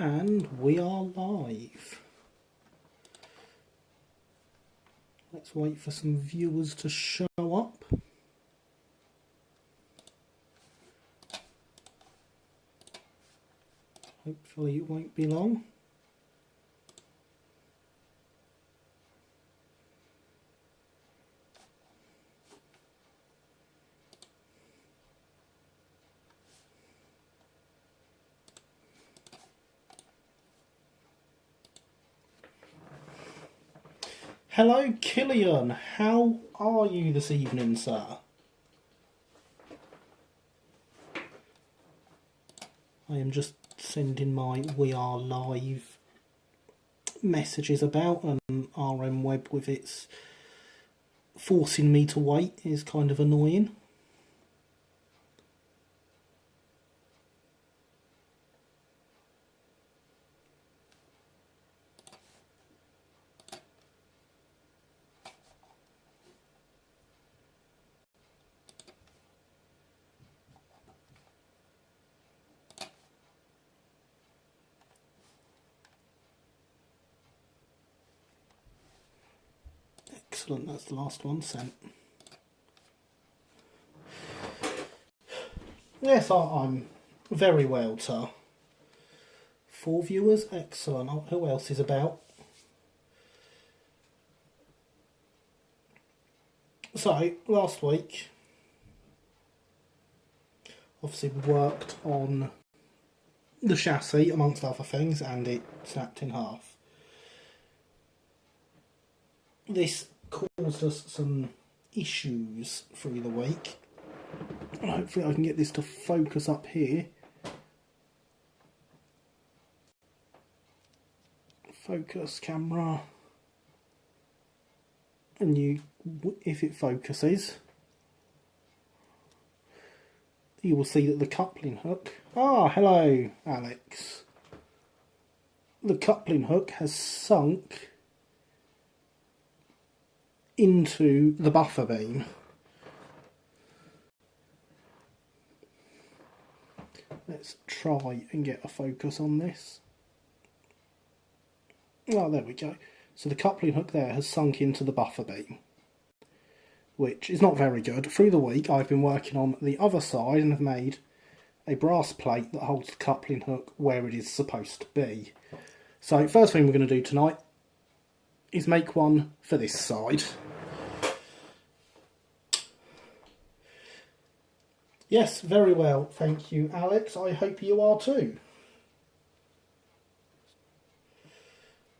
And we are live. Let's wait for some viewers to show up. Hopefully it won't be long. Hello Killian, how are you this evening, sir? I am just sending my We Are Live messages about, and RM Web with its forcing me to wait is kind of annoying. Excellent, that's the last one sent. Yes, I'm very well, sir. 4 viewers, excellent. Who else is about? So, last week, obviously we worked on the chassis, amongst other things, and it snapped in half. This caused us some issues through the week. Hopefully I can get this to focus up here. Focus camera. And if it focuses, you will see that the coupling hook... Ah, hello, Alex. The coupling hook has sunk into the buffer beam. Let's try and get a focus on this. Oh, there we go. So the coupling hook there has sunk into the buffer beam, which is not very good. Through the week I've been working on the other side and have made a brass plate that holds the coupling hook where it is supposed to be. So first thing we're going to do tonight is make one for this side. Yes, very well, thank you, Alex. I hope you are too.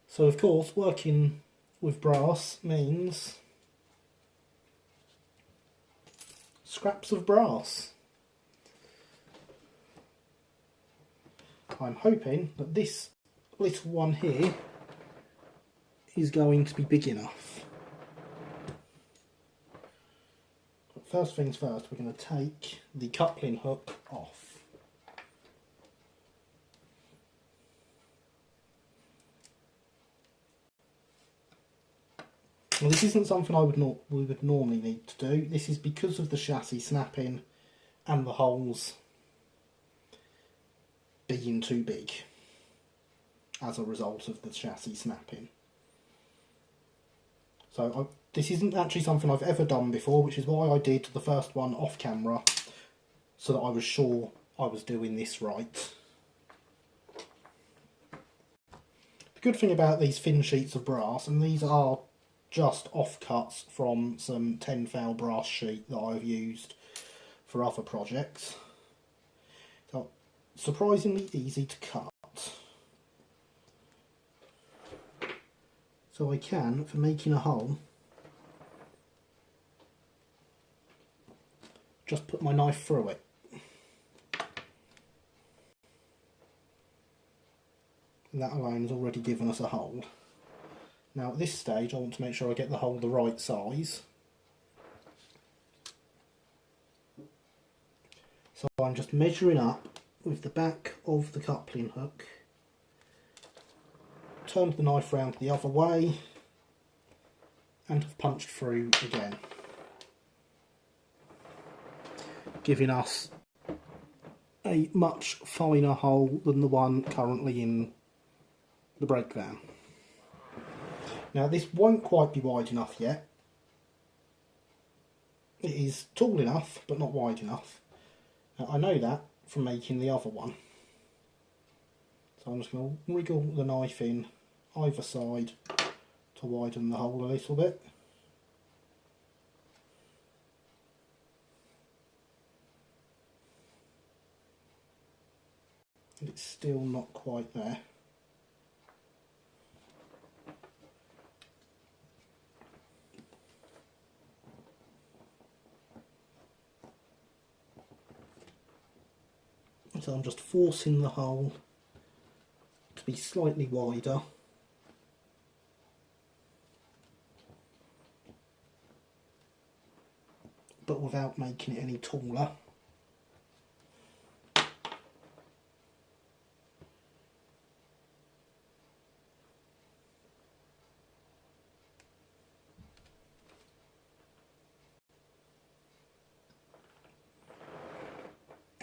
So, of course, working with brass means scraps of brass. I'm hoping that this little one here is going to be big enough. First things first, we're going to take the coupling hook off. Well, this isn't something we would normally need to do. This is because of the chassis snapping and the holes being too big as a result of the chassis snapping. So this isn't actually something I've ever done before, which is why I did the first one off camera, so that I was sure I was doing this right. The good thing about these thin sheets of brass, and these are just offcuts from some 10 thou brass sheet that I've used for other projects, so surprisingly easy to cut. So I can, for making a hole, just put my knife through it. And that alone has already given us a hole. Now at this stage I want to make sure I get the hole the right size. So I'm just measuring up with the back of the coupling hook. Turned the knife round the other way and have punched through again, giving us a a much finer hole than the one currently in the brake van. Now this won't quite be wide enough yet. It is tall enough but not wide enough. Now, I know that from making the other one. So I'm just going to wriggle the knife in either side to widen the hole a little bit. And it's still not quite there. So I'm just forcing the hole to be slightly wider. But without making it any taller.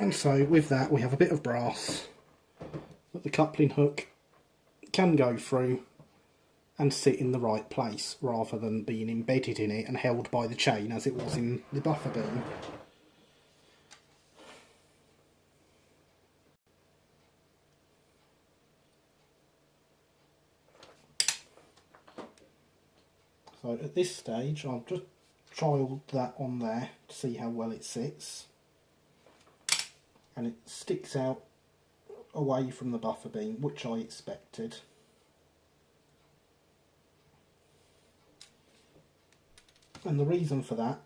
And so with that we have a bit of brass that the coupling hook can go through and sit in the right place rather than being embedded in it and held by the chain as it was in the buffer beam. So at this stage I've just trialled that on there to see how well it sits. And it sticks out away from the buffer beam, which I expected. And the reason for that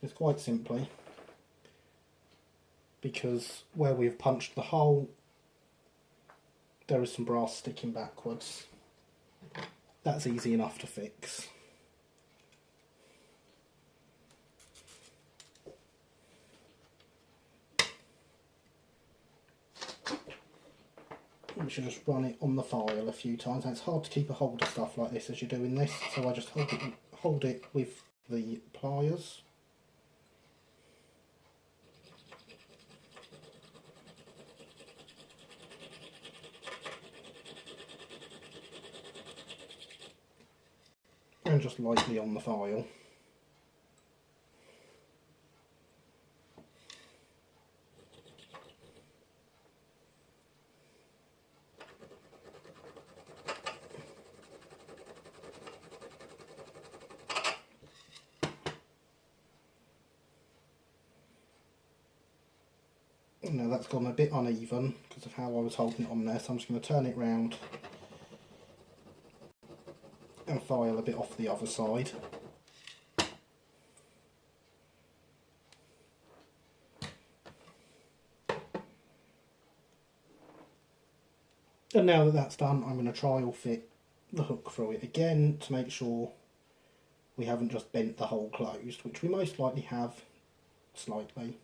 is quite simply because where we've punched the hole there is some brass sticking backwards. That's easy enough to fix. We should just run it on the file a few times. And it's hard to keep a hold of stuff like this as you're doing this, so I just hold it with the pliers. And just lightly on the file. Now that's gone a bit uneven because of how I was holding it on there, so I'm just going to turn it round and file a bit off the other side. And now that that's done, I'm going to trial fit the hook through it again to make sure we haven't just bent the hole closed, which we most likely have slightly.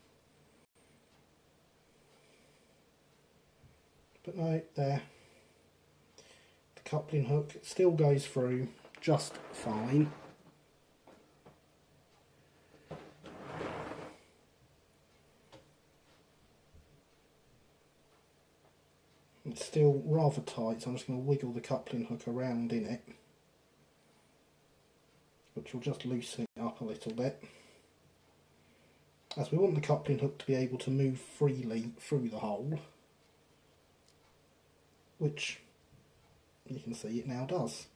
But no, there. The coupling hook still goes through just fine. It's still rather tight, so I'm just going to wiggle the coupling hook around in it, which will just loosen it up a little bit, as we want the coupling hook to be able to move freely through the hole, which you can see it now does.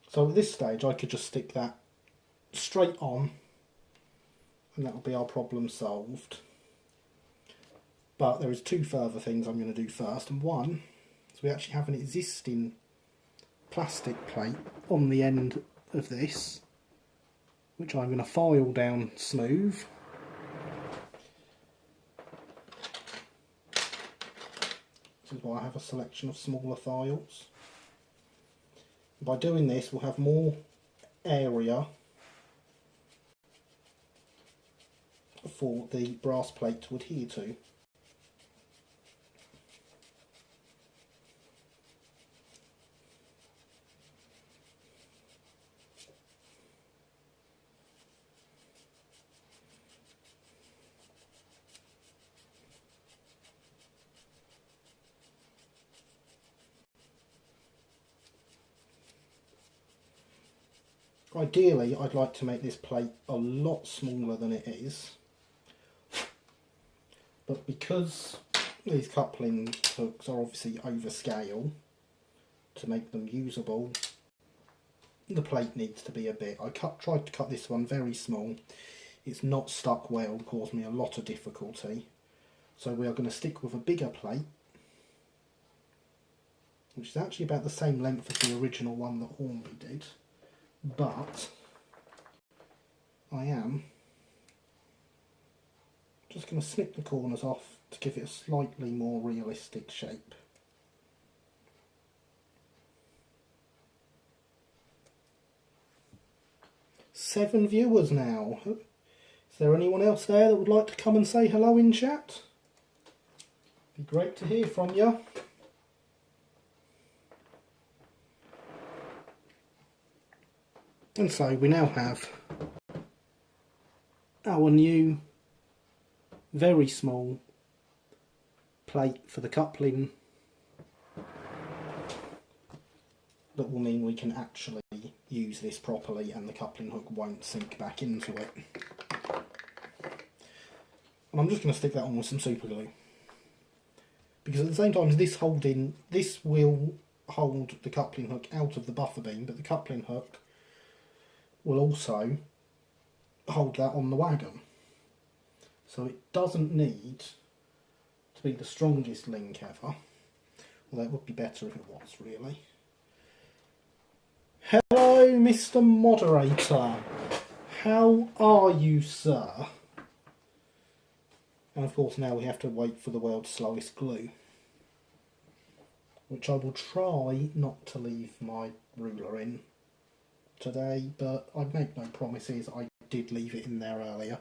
So at this stage I could just stick that straight on and that will be our problem solved. But there is two further things I'm going to do first, and one is we actually have an existing plastic plate on the end of this, which I'm going to file down smooth. This is why I have a selection of smaller files. By doing this we'll have more area for the brass plate to adhere to. Ideally, I'd like to make this plate a lot smaller than it is, but because these coupling hooks are obviously overscale to make them usable, the plate needs to be a bit. I tried to cut this one very small. It's not stuck well, caused me a lot of difficulty. So we are going to stick with a bigger plate, which is actually about the same length as the original one that Hornby did, but I am just going to snip the corners off to give it a slightly more realistic shape. Seven viewers now. Is there anyone else there that would like to come and say hello in chat? Be great to hear from you. And so we now have our new, very small plate for the coupling that will mean we can actually use this properly and the coupling hook won't sink back into it. And I'm just going to stick that on with some super glue, because at the same time as this will hold the coupling hook out of the buffer beam, but the coupling hook will also hold that on the wagon. So it doesn't need to be the strongest link ever, although it would be better if it was, really. Hello, Mr. Moderator. How are you, sir? And of course now we have to wait for the world's slowest glue, which I will try not to leave my ruler in today, but I make no promises. I did leave it in there earlier.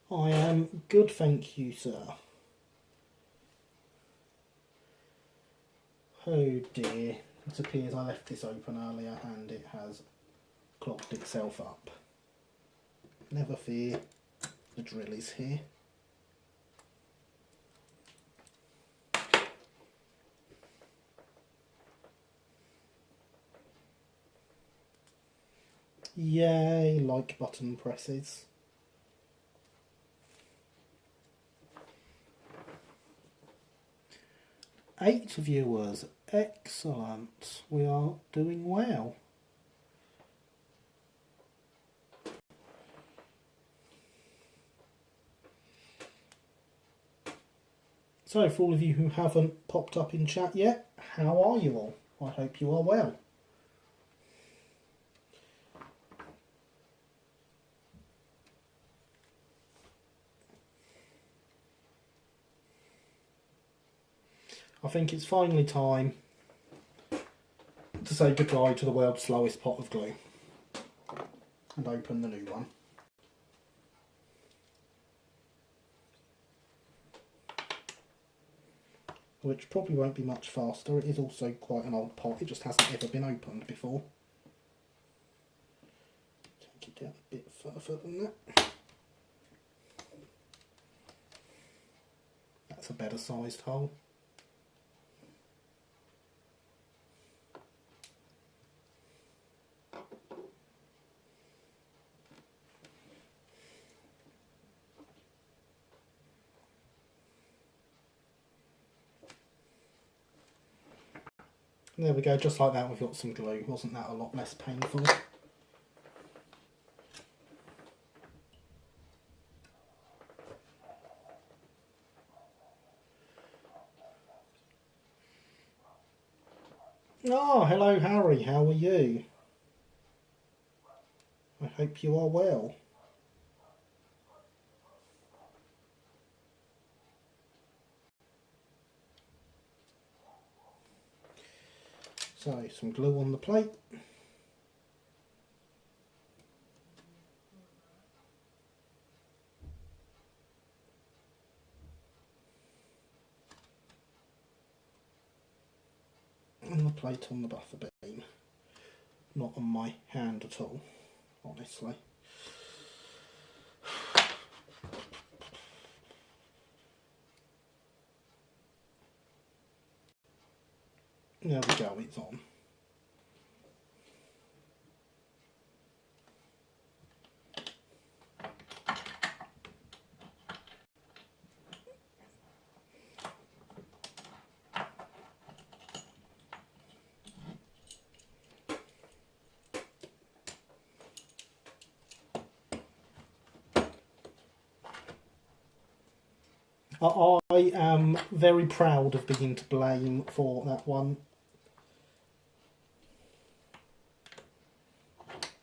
I am good, thank you, sir. Oh dear, it appears I left this open earlier and it has clogged itself up. Never fear, the drill is here. Yay, like button presses. Eight viewers, excellent. We are doing well. So for all of you who haven't popped up in chat yet, how are you all? I hope you are well. I think it's finally time to say goodbye to the world's slowest pot of glue and open the new one. Which probably won't be much faster. It is also quite an old pot, it just hasn't ever been opened before. Take it down a bit further than that. That's a better sized hole. There we go, just like that we've got some glue. Wasn't that a lot less painful? Oh, hello Harry, how are you? I hope you are well. So, some glue on the plate. plate on the buffer beam. Not on my hand at all, honestly. There we go, it's on. I am very proud of being to blame for that one.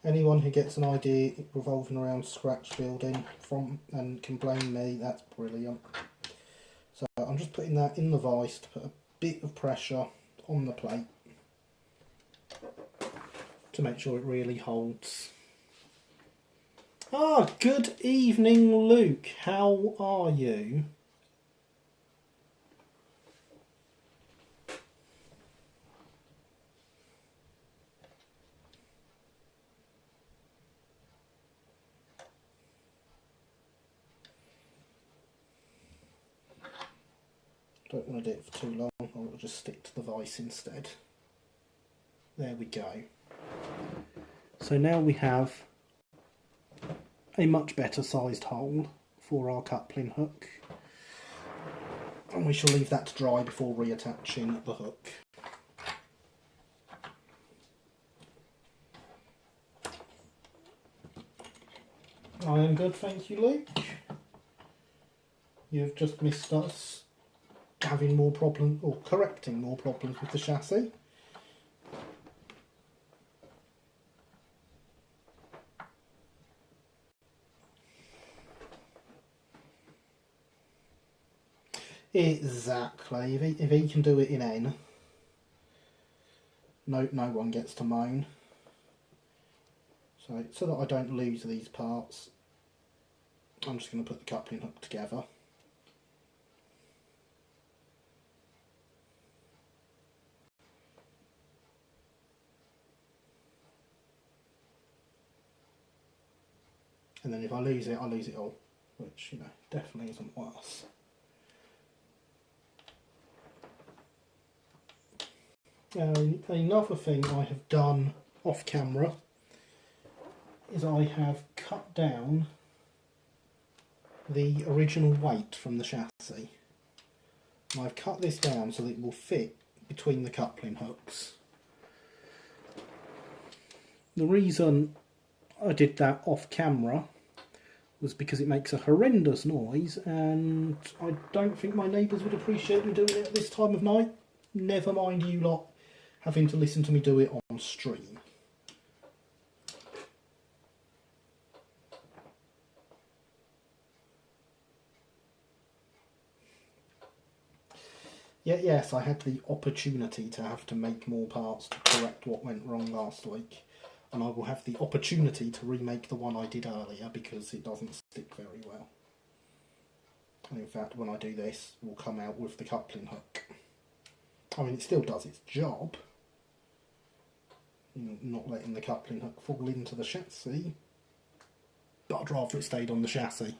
Anyone who gets an idea revolving around scratch building from and can blame me, that's brilliant. So I'm just putting that in the vise to put a bit of pressure on the plate to make sure it really holds. Ah, good evening, Luke. How are you? Don't want to do it for too long, I'll just stick to the vise instead. There we go. So now we have a much better sized hole for our coupling hook. And we shall leave that to dry before reattaching the hook. I am good, thank you, Luke. You've just missed us having more problems, or correcting more problems with the chassis. Exactly. If he can do it in N, no one gets to moan. So that I don't lose these parts, I'm just going to put the coupling hook together. And then if I lose it all, which, you know, definitely isn't worse. Another thing I have done off camera is I have cut down the original weight from the chassis. And I've cut this down so that it will fit between the coupling hooks. The reason I did that off camera was because it makes a horrendous noise, and I don't think my neighbours would appreciate me doing it at this time of night. Never mind you lot having to listen to me do it on stream. Yes, I had the opportunity to have to make more parts to correct what went wrong last week. And I will have the opportunity to remake the one I did earlier because it doesn't stick very well. And in fact, when I do this, it will come out with the coupling hook. I mean, it still does its job. Not letting the coupling hook fall into the chassis. But I'd rather it stayed on the chassis.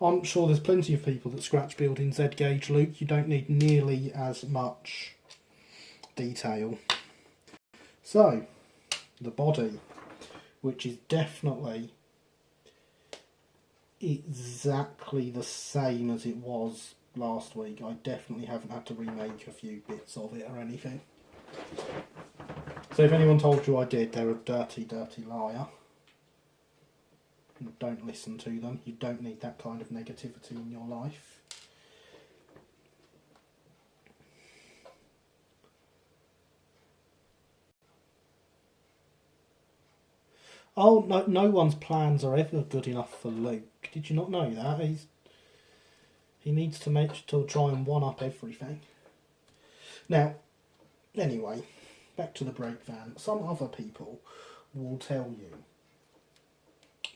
I'm sure there's plenty of people that scratch build in Z gauge, Luke. You don't need nearly as much detail. So, the body, which is definitely exactly the same as it was last week. I definitely haven't had to remake a few bits of it or anything. So if anyone told you I did, they're a dirty, dirty liar. Don't listen to them. You don't need that kind of negativity in your life. Oh, no one's plans are ever good enough for Luke. Did you not know that? He needs to try and one-up everything. Now, anyway, back to the brake van. Some other people will tell you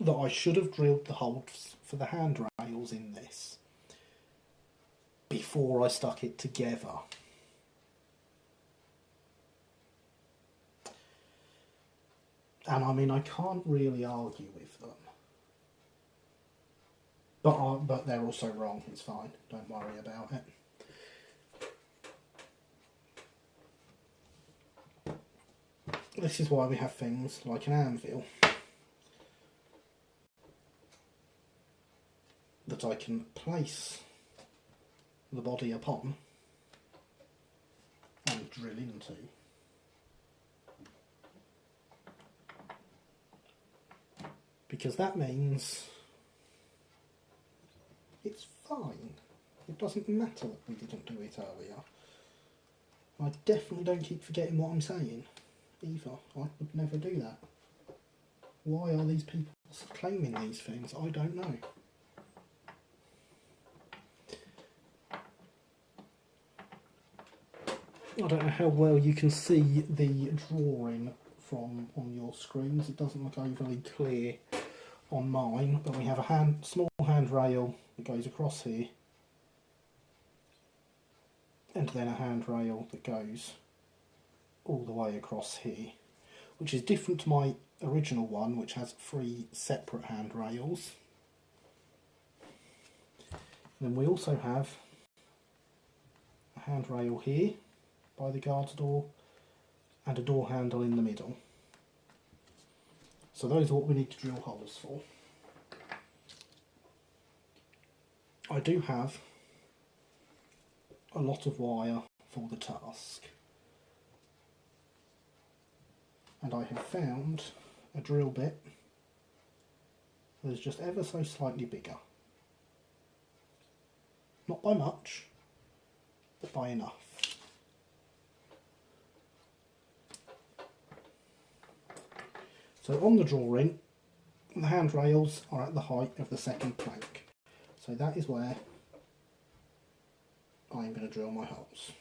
that I should have drilled the holes for the handrails in this before I stuck it together. And I mean, I can't really argue with them. But they're also wrong, it's fine, don't worry about it. This is why we have things like an anvil that I can place the body upon and drill into. Because that means it's fine. It doesn't matter that we didn't do it earlier. I definitely don't keep forgetting what I'm saying either. I would never do that. Why are these people claiming these things? I don't know. I don't know how well you can see the drawing from on your screens. It doesn't look overly clear on mine, but we have a small handrail that goes across here, and then a handrail that goes all the way across here, which is different to my original one, which has 3 separate handrails. Then we also have a handrail here by the guard's door and a door handle in the middle. So those are what we need to drill holes for. I do have a lot of wire for the task, and I have found a drill bit that is just ever so slightly bigger. Not by much, but by enough. So on the drawing, the handrails are at the height of the second plank. So that is where I'm going to drill my holes.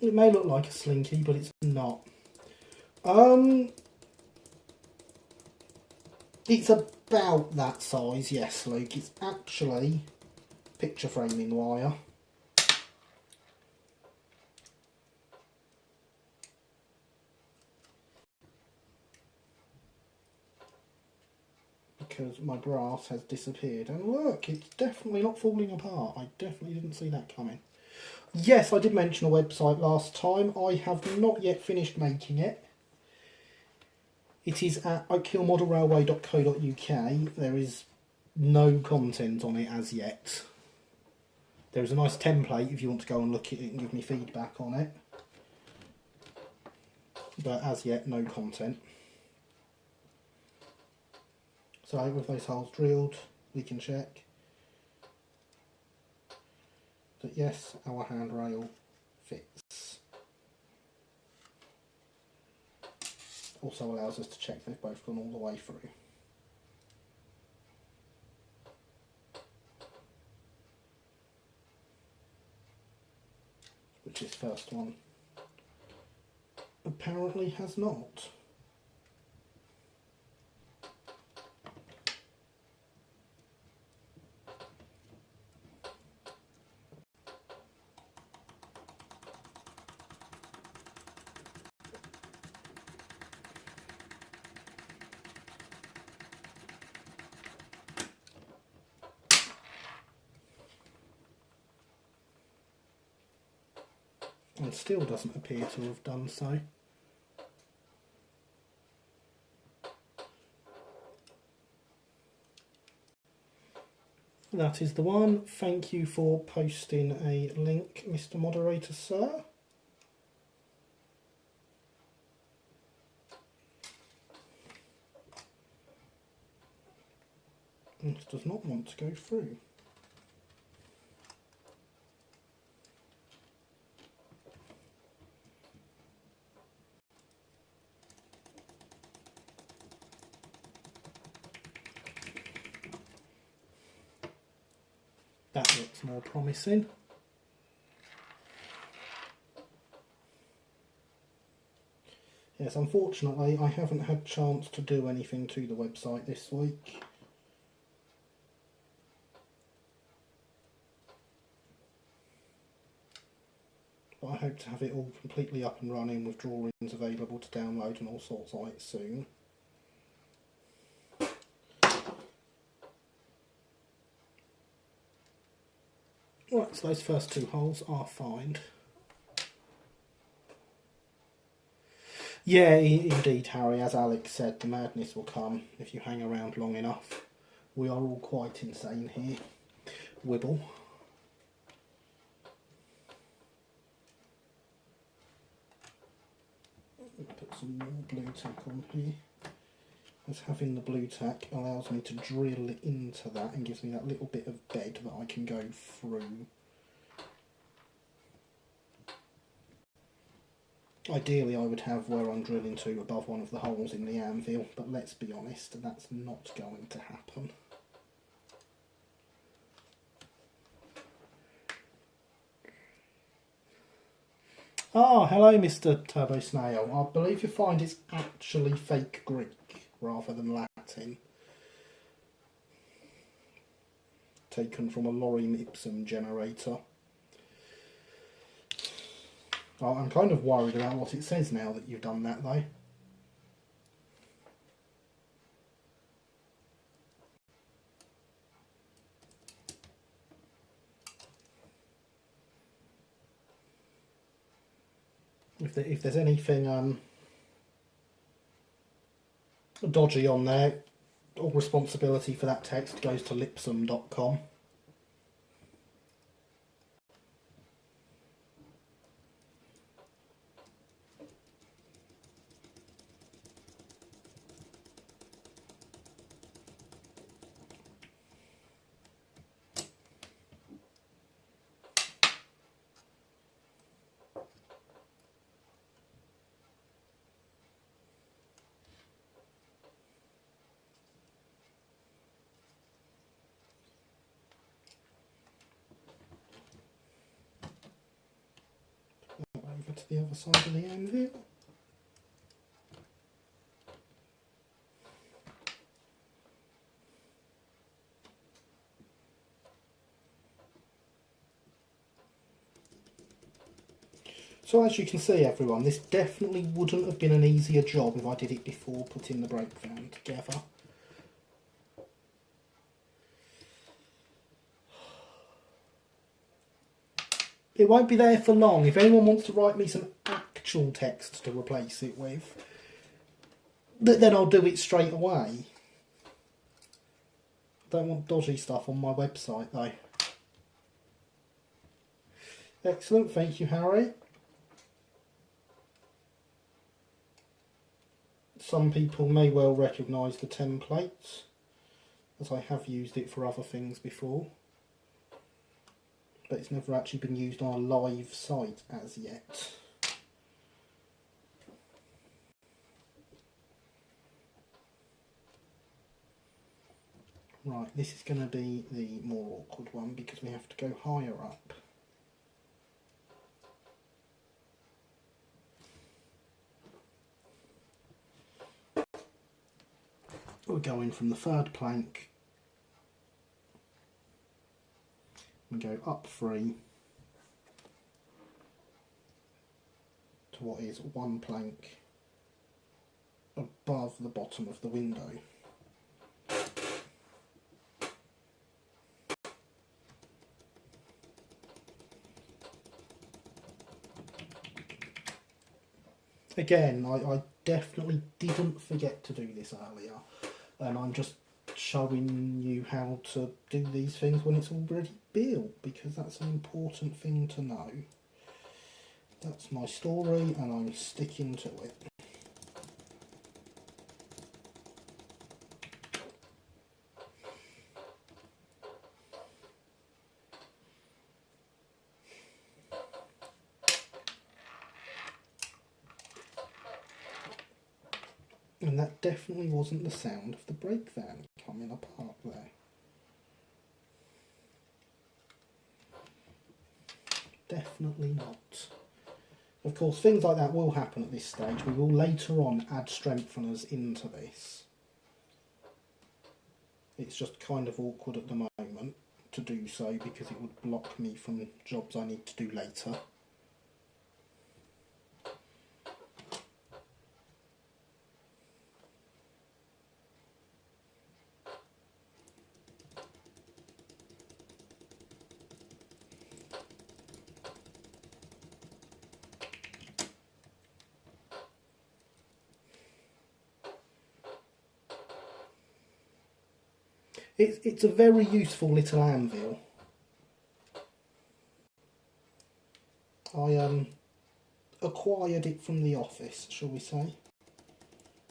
It may look like a slinky, but it's not. It's about that size, yes, Luke. It's actually picture framing wire. Because my brass has disappeared. And look, it's definitely not falling apart. I definitely didn't see that coming. Yes, I did mention a website last time. I have not yet finished making it. It is at oakhillmodelrailway.co.uk. There is no content on it as yet. There is a nice template if you want to go and look at it and give me feedback on it. But as yet, no content. So with those holes drilled, we can check that yes, our handrail fits. Also allows us to check they've both gone all the way through. Which this first one apparently has not. And still doesn't appear to have done so. That is the one. Thank you for posting a link, Mr. Moderator, sir. This does not want to go through. That looks more promising. Yes, unfortunately I haven't had a chance to do anything to the website this week. But I hope to have it all completely up and running with drawings available to download and all sorts of it soon. Right, so those first two holes are fine. Yeah, indeed, Harry, as Alex said, the madness will come if you hang around long enough. We are all quite insane here. Wibble. Put some more blue tack on here, as having the blue tack allows me to drill into that and gives me that little bit of bed that I can go through. Ideally I would have where I'm drilling to above one of the holes in the anvil, but let's be honest, that's not going to happen. Ah, hello Mr. Turbo Snail. I believe you'll find it's actually fake Greek rather than Latin. Taken from a lorem ipsum generator. Oh, I'm kind of worried about what it says now that you've done that though. If there's anything dodgy on there, all responsibility for that text goes to lipsum.com. Over to the other side of the anvil. So as you can see everyone, this definitely wouldn't have been an easier job if I did it before putting the brake van together. It won't be there for long. If anyone wants to write me some actual text to replace it with, then I'll do it straight away. Don't want dodgy stuff on my website though. Excellent, thank you Harry. Some people may well recognise the template, as I have used it for other things before. But it's never actually been used on a live site as yet. Right, this is going to be the more awkward one because we have to go higher up. We're going from the third plank. We go up 3 to what is one plank above the bottom of the window. Again, I definitely didn't forget to do this earlier, and I'm just showing you how to do these things when it's already built, because that's an important thing to know. That's my story and I'm sticking to it. And that definitely wasn't the sound of the brake van coming apart there. Definitely not. Of course, things like that will happen at this stage. We will later on add strengtheners into this. It's just kind of awkward at the moment to do so because it would block me from jobs I need to do later. It's a very useful little anvil. I acquired it from the office, shall we say,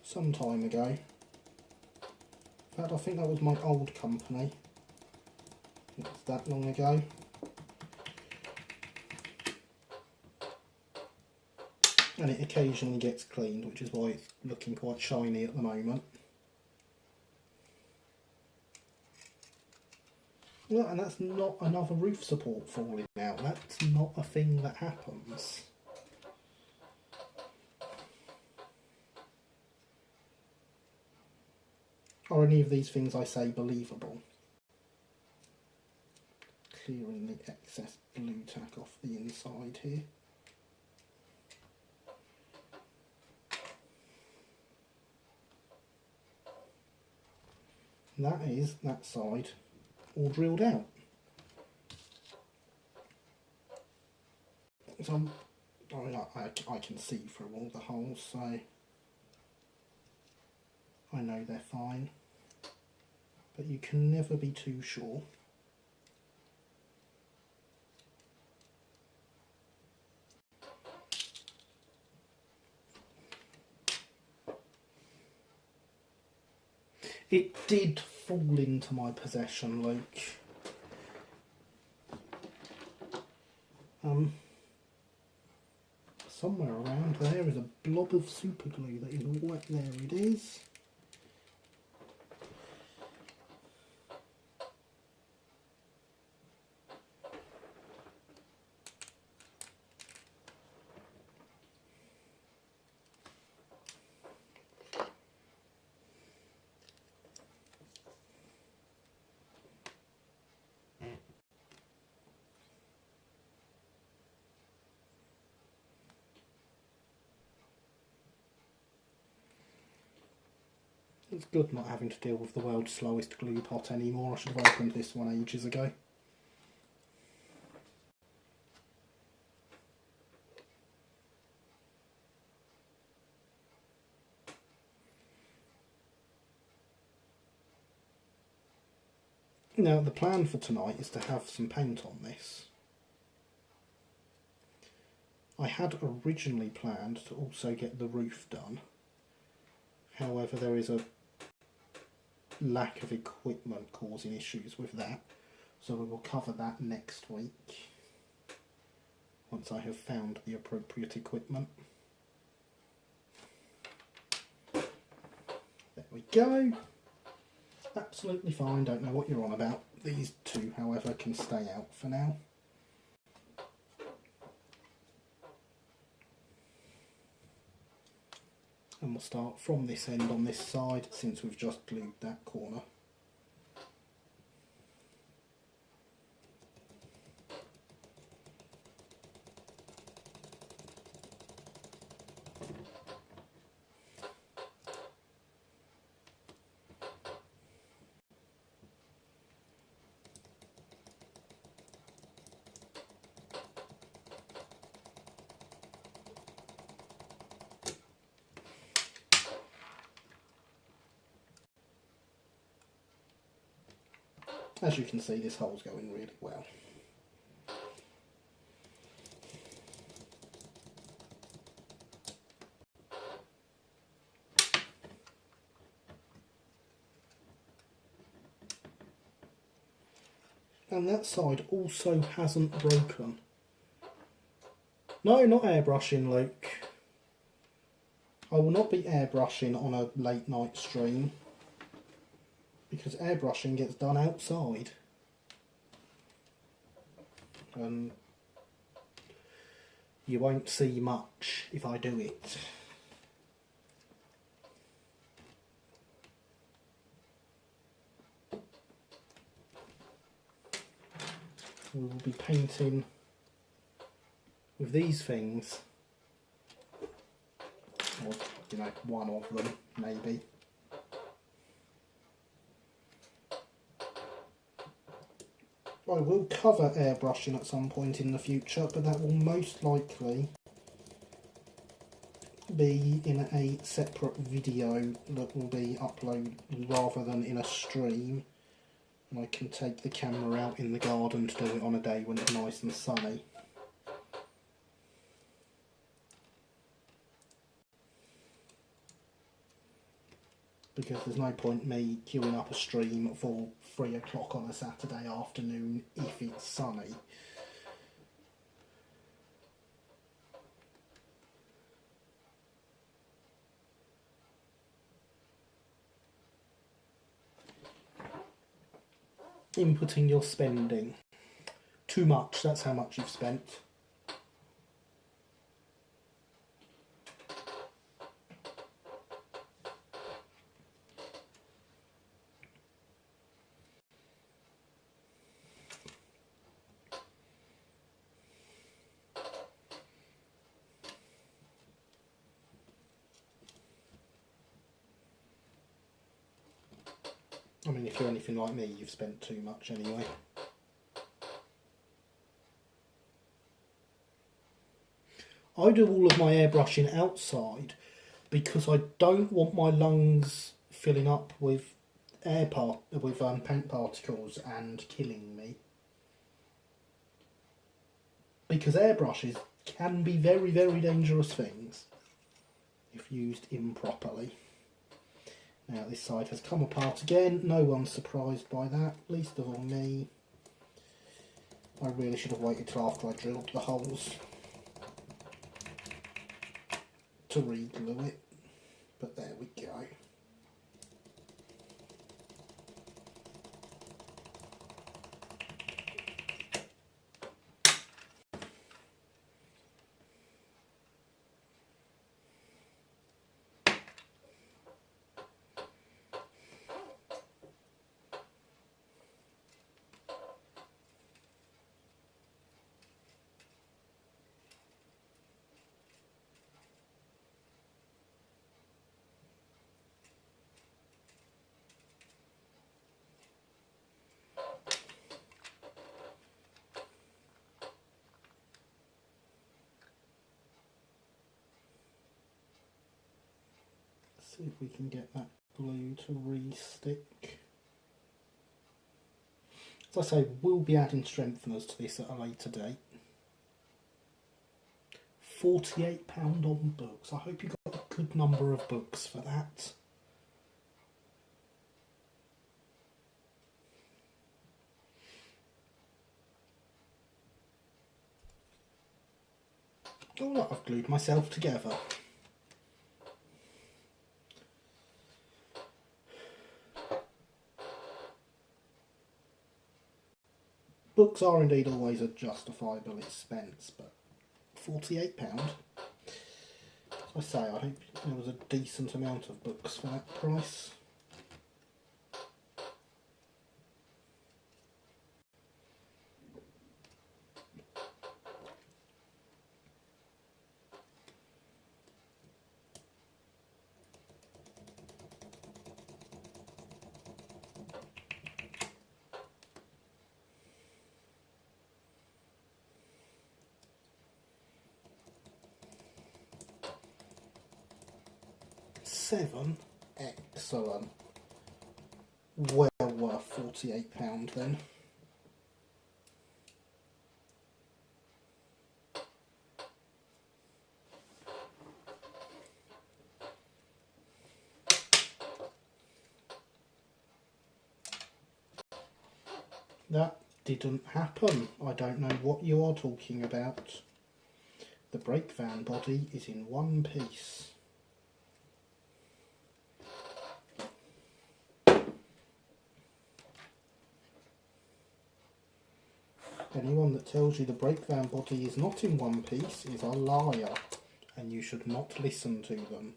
some time ago. In fact, I think that was my old company. It's that long ago. And it occasionally gets cleaned, which is why it's looking quite shiny at the moment. Well, and that's not another roof support falling out. That's not a thing that happens. Are any of these things I say believable? Clearing the excess glue tack off the inside here. And that is that side all drilled out. So I can see through all the holes, so I know they're fine, but you can never be too sure. It did fall into my possession, Luke. Somewhere around there is a blob of super glue that is wet. There it is. It's good not having to deal with the world's slowest glue pot anymore. I should have opened this one ages ago. Now the plan for tonight is to have some paint on this. I had originally planned to also get the roof done. However, there is a lack of equipment causing issues with that, so we will cover that next week once I have found the appropriate equipment. There we go. Absolutely fine, don't know what you're on about. These two, however, can stay out for now. And we'll start from this end on this side, since we've just glued that corner. As you can see, this hole's going really well. And that side also hasn't broken. No, not airbrushing, Luke. I will not be airbrushing on a late night stream, because airbrushing gets done outside. And you won't see much if I do it. We will be painting with these things, or you know, one of them maybe. I will cover airbrushing at some point in the future, but that will most likely be in a separate video that will be uploaded rather than in a stream. And I can take the camera out in the garden to do it on a day when it's nice and sunny. Because there's no point me queuing up a stream for 3 o'clock on a Saturday afternoon if it's sunny. Inputting your spending. Too much, that's how much you've spent. I mean, if you're anything like me, you've spent too much anyway. I do all of my airbrushing outside because I don't want my lungs filling up with paint particles and killing me. Because airbrushes can be very, very dangerous things if used improperly. Now this side has come apart again, no one's surprised by that, least of all me. I really should have waited till after I drilled the holes to re-glue it, but there we go. See if we can get that glue to re-stick. As I say, we'll be adding strengtheners to this at a later date. £48 on books. I hope you got a good number of books for that. Oh look, I've glued myself together. Books are indeed always a justifiable expense, but £48? As I say, I hope there was a decent amount of books for that price. £7? Excellent. Well worth £48 then. That didn't happen. I don't know what you are talking about. The brake van body is in one piece. Anyone that tells you the brake van body is not in one piece is a liar, and you should not listen to them.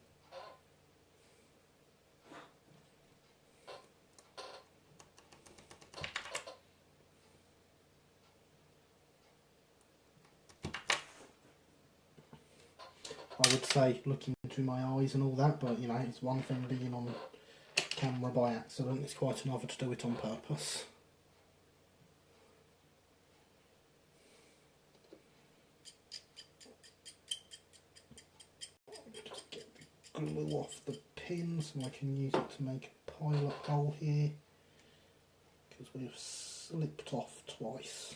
I would say looking into my eyes and all that, but you know, it's one thing being on camera by accident, it's quite another to do it on purpose. Just get the glue off the pin so I can use it to make a pilot hole here, because we've slipped off twice.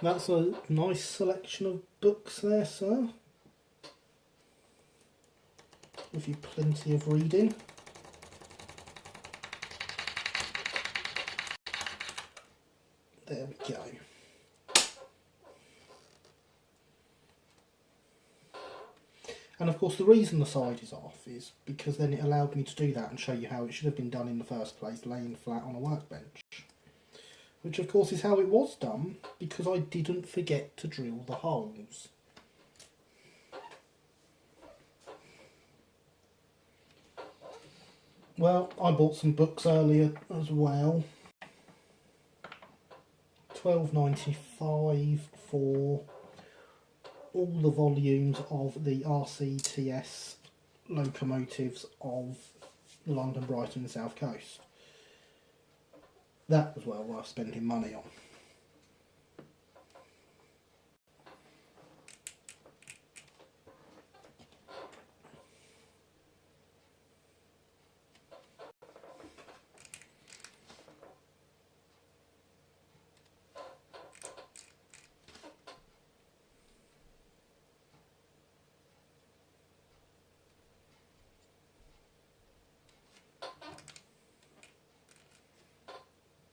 That's a nice selection of books there, sir. Give you plenty of reading. There we go. And of course the reason the side is off is because then it allowed me to do that and show you how it should have been done in the first place, laying flat on a workbench. Which of course is how it was done, because I didn't forget to drill the holes. Well, I bought some books earlier as well. £12.95 for all the volumes of the RCTS locomotives of London, Brighton and South Coast. That was well worth spending money on.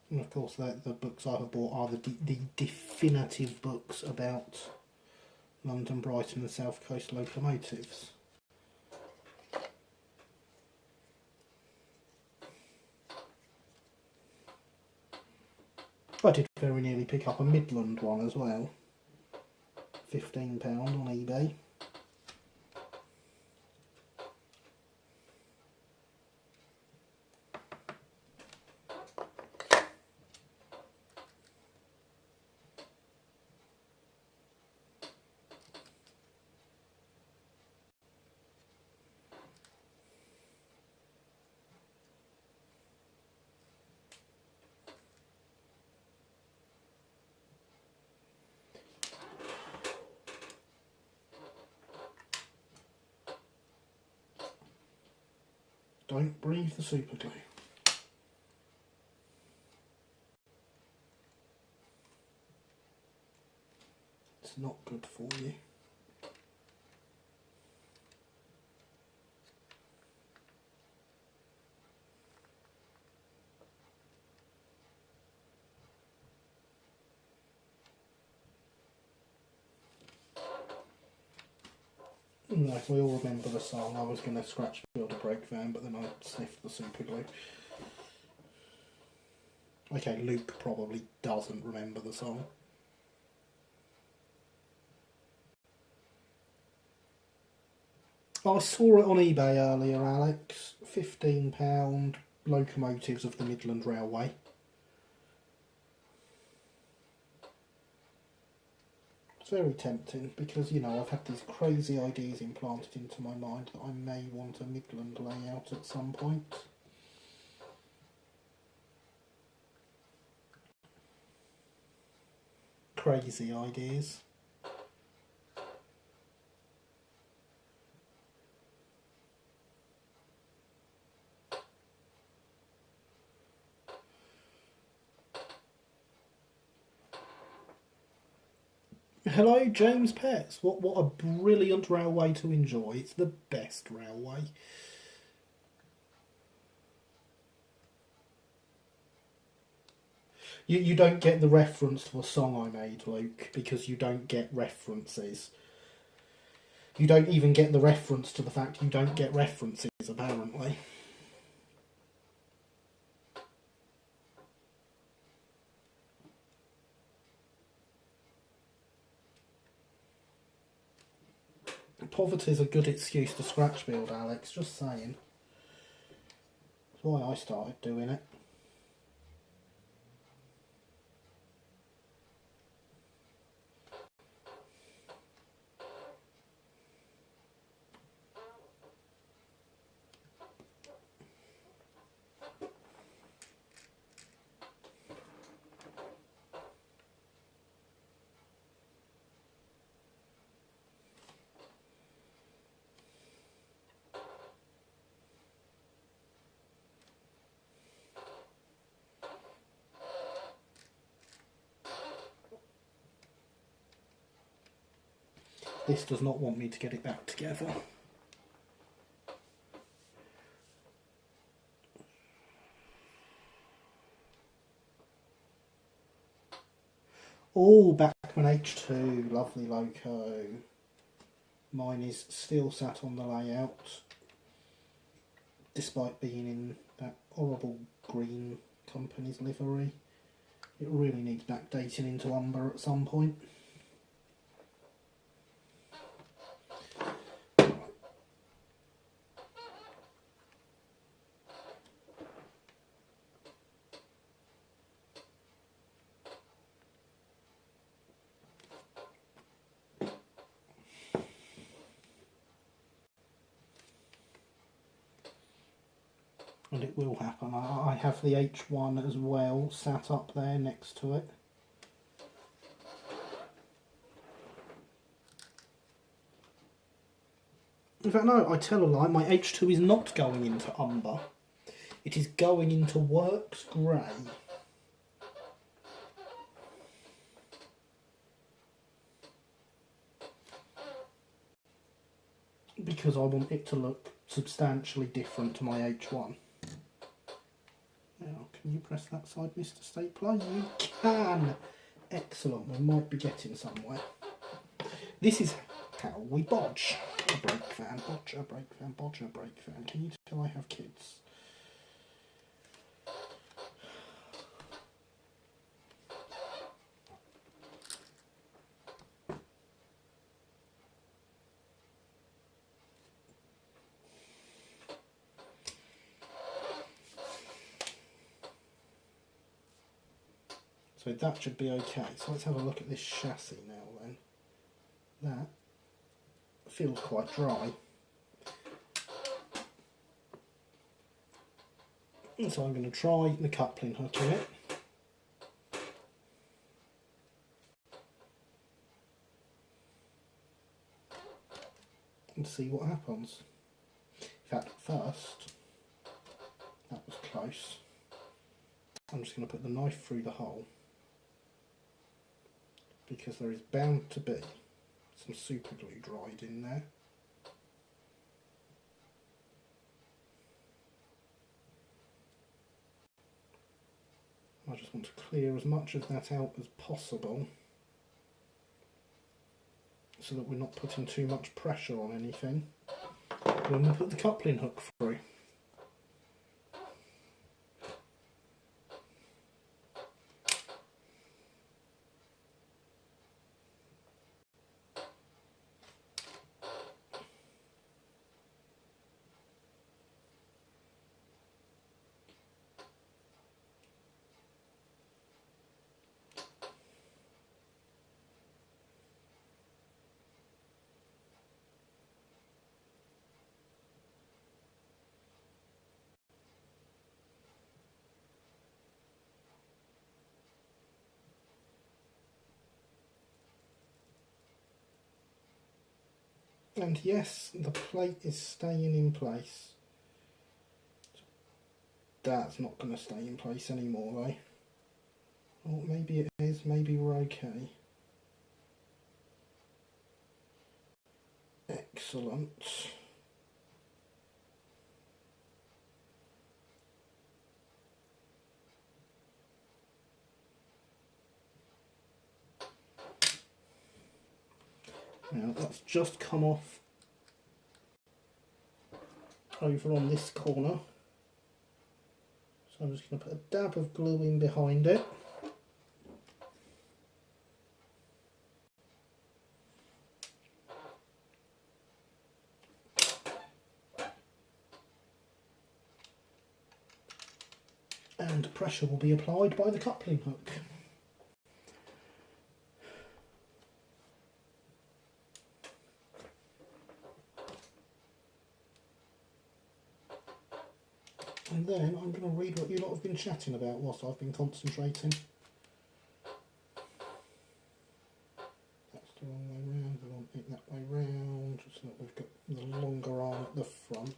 And of course the books I have bought are the definitive books about London, Brighton and South Coast locomotives. I did very nearly pick up a Midland one as well. £15 on eBay. Don't breathe the super glue. It's not good for you. No, we all remember the song. I was going to scratch build a brake van, but then I sniffed the super glue. Okay, Luke probably doesn't remember the song. I saw it on eBay earlier, Alex. £15 locomotives of the Midland Railway. Very tempting because, you know, I've had these crazy ideas implanted into my mind that I may want a Midland layout at some point. Crazy ideas. Hello, James Pets. What a brilliant railway to enjoy. It's the best railway. You don't get the reference to a song I made, Luke, because you don't get references. You don't even get the reference to the fact you don't get references, apparently. Poverty's a good excuse to scratch build, Alex, just saying. That's why I started doing it. This does not want me to get it back together. Oh, Backman H2, lovely loco. Mine is still sat on the layout, despite being in that horrible green company's livery. It really needs backdating into umber at some point. And it will happen. I have the H1 as well sat up there next to it. In fact, no, I tell a lie. My H2 is not going into umber. It is going into works grey. Because I want it to look substantially different to my H1. Now, can you press that side, Mr. Stapler? You can! Excellent, we might be getting somewhere. This is how we bodge. A brake fan, bodge a brake fan, bodge a brake fan. Can you tell I have kids? So that should be okay. So let's have a look at this chassis now then. That feels quite dry. And so I'm going to try the coupling hook in it. And see what happens. In fact, first, that was close. I'm just going to put the knife through the hole, because there is bound to be some super glue dried in there. I just want to clear as much of that out as possible so that we're not putting too much pressure on anything when we put the coupling hook through. And yes, the plate is staying in place. That's not going to stay in place anymore, though. Or maybe it is, maybe we're okay. Excellent. Now that's just come off over on this corner. So I'm just going to put a dab of glue in behind it. And pressure will be applied by the coupling hook. And then I'm going to read what you lot have been chatting about whilst I've been concentrating. That's the wrong way round, we want it that way round, so that we've got the longer arm at the front.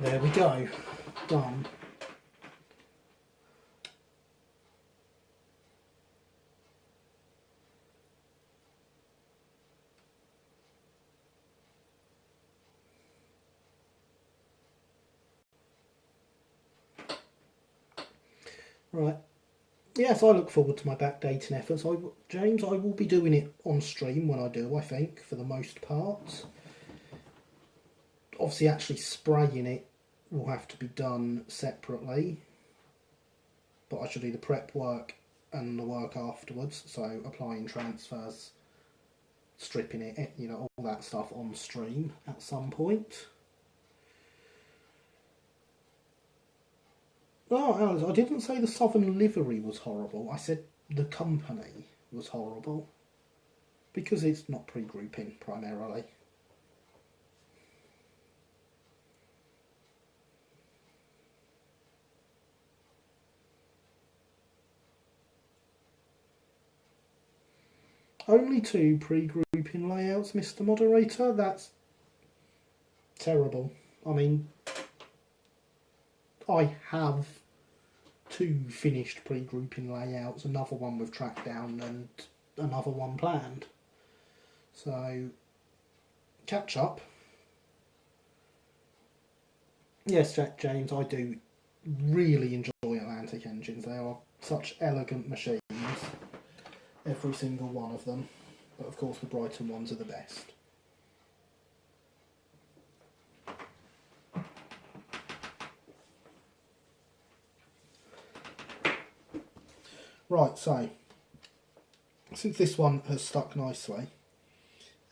There we go, done. Right, yes, I look forward to my backdating efforts. James, I will be doing it on stream when I do, I think, for the most part. Obviously, actually spraying it will have to be done separately, but I should do the prep work and the work afterwards, so applying transfers, stripping it, you know, all that stuff on stream at some point. Oh, Alice, I didn't say the Southern livery was horrible. I said the company was horrible. Because it's not pre-grouping, primarily. Only 2 pre-grouping layouts, Mr. Moderator? That's terrible. I mean, I have 2 finished pre-grouping layouts, another one with track down and another one planned. So, catch up. Yes, James, I do really enjoy Atlantic engines. They are such elegant machines, every single one of them. But of course the Brighton ones are the best. Right, so since this one has stuck nicely,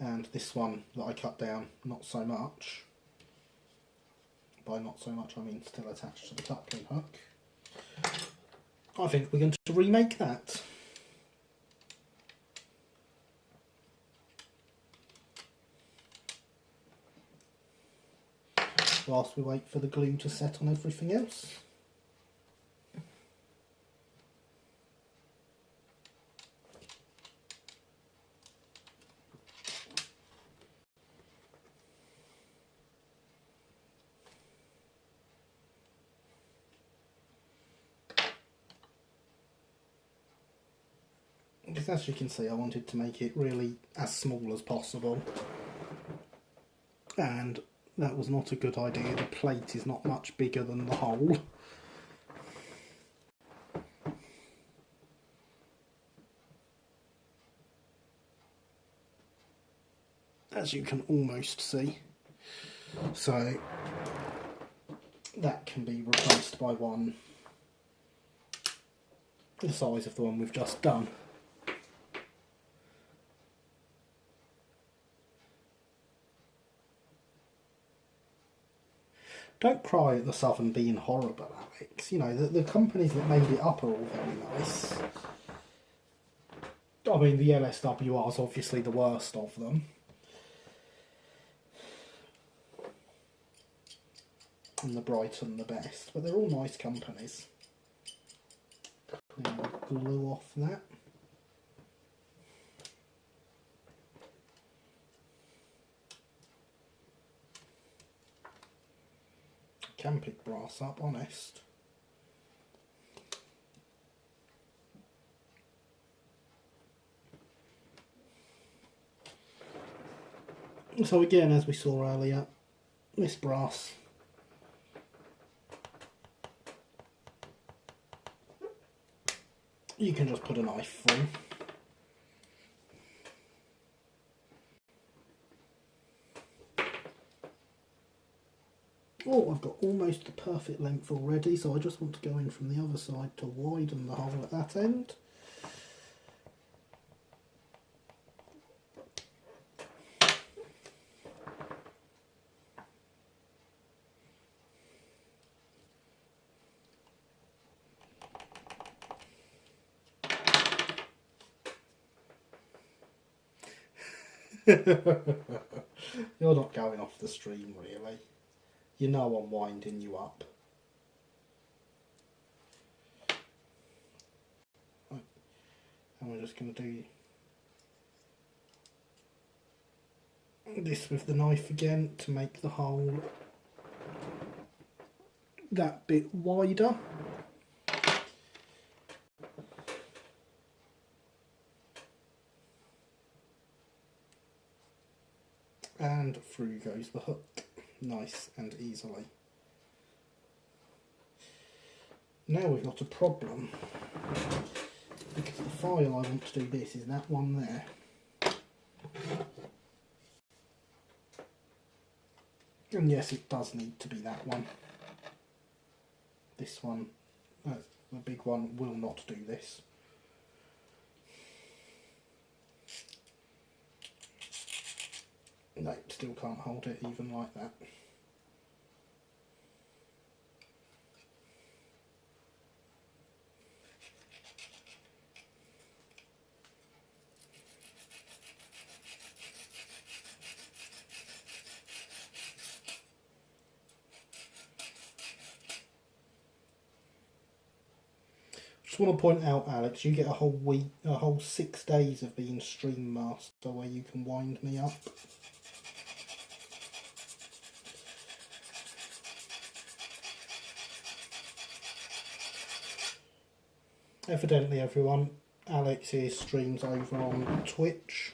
and this one that I cut down not so much, by not so much I mean still attached to the coupling hook, I think we're going to remake that. Whilst we wait for the glue to set on everything else. Because as you can see, I wanted to make it really as small as possible, and that was not a good idea. The plate is not much bigger than the hole. As you can almost see. So that can be replaced by one the size of the one we've just done. Don't cry at the Southern being horrible, Alex. You know, the companies that made it up are all very nice. I mean, the LSWR is obviously the worst of them. And the Brighton the best, but they're all nice companies. Clean the glue off that. brass up, honest. So again, as we saw earlier, this brass you can just put a knife through. Oh, I've got almost the perfect length already, so I just want to go in from the other side to widen the hole at that end. You're not going off the stream, really. You know I'm winding you up. Right. And we're just going to do this with the knife again to make the hole that bit wider. And through goes the hook, nice and easily. Now we've got a problem, because the file I want to do this is that one there. And yes, it does need to be that one. This one, the big one, will not do this. No, still can't hold it even like that. Just want to point out, Alex, you get a whole week, a whole 6 days of being stream master where you can wind me up. Evidently, everyone, Alex here streams over on Twitch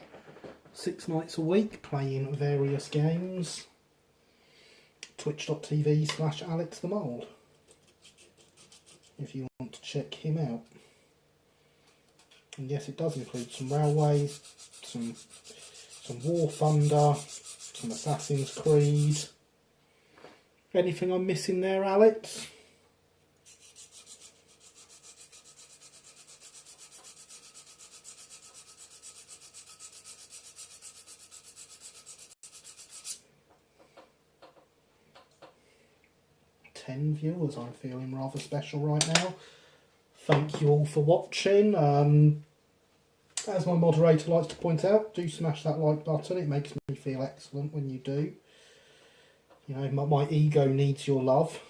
6 nights a week playing various games. Twitch.tv/AlexTheMould if you want to check him out. And yes, it does include some Railways, some War Thunder, some Assassin's Creed. Anything I'm missing there, Alex? Viewers, I'm feeling rather special right now. Thank you all for watching. As my moderator likes to point out, do smash that like button. It makes me feel excellent when you do. You know, my ego needs your love.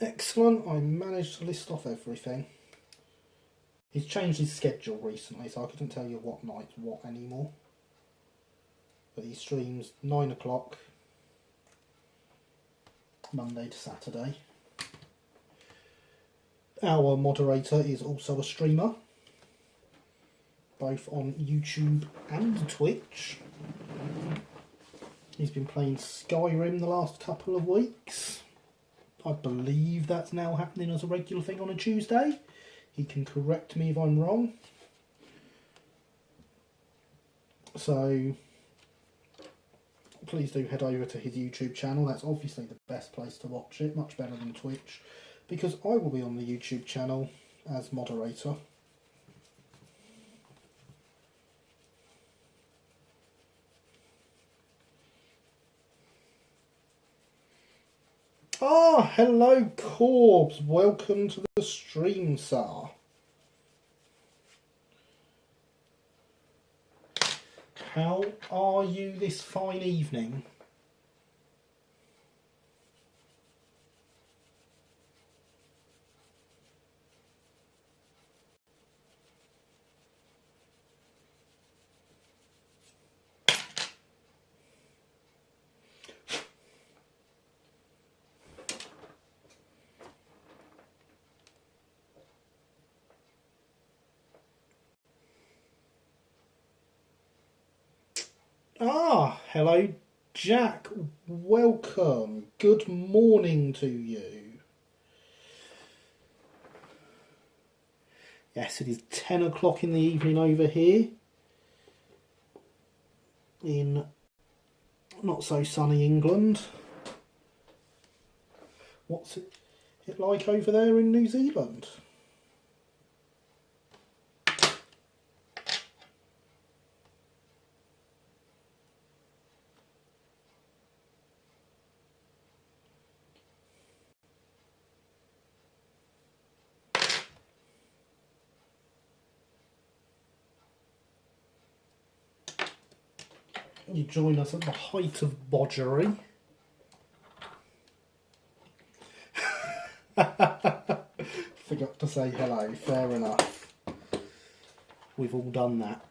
Excellent, I managed to list off everything. He's changed his schedule recently, so I couldn't tell you what night's what anymore. But he streams 9 o'clock, Monday to Saturday. Our moderator is also a streamer, both on YouTube and Twitch. He's been playing Skyrim the last couple of weeks. I believe that's now happening as a regular thing on a Tuesday. He can correct me if I'm wrong. So please do head over to his YouTube channel. That's obviously the best place to watch it, much better than Twitch, because I will be on the YouTube channel as moderator. Ah, hello Corbs, welcome to the stream, sir. How are you this fine evening? Ah, hello Jack, welcome. Good morning to you. Yes, it is 10 o'clock in the evening over here in not so sunny England. What's it like over there in New Zealand? You join us at the height of bodgery. Forgot to say hello, fair enough. We've all done that.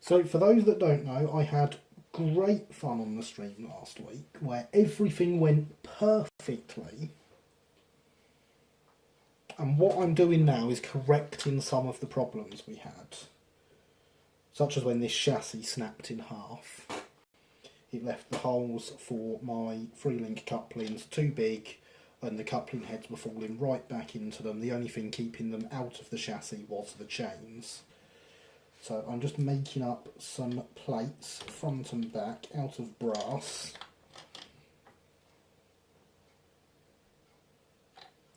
So for those that don't know, I had great fun on the stream last week where everything went perfectly. And what I'm doing now is correcting some of the problems we had. Such as when this chassis snapped in half. It left the holes for my 3-link couplings too big and the coupling heads were falling right back into them. The only thing keeping them out of the chassis was the chains. So I'm just making up some plates, front and back, out of brass,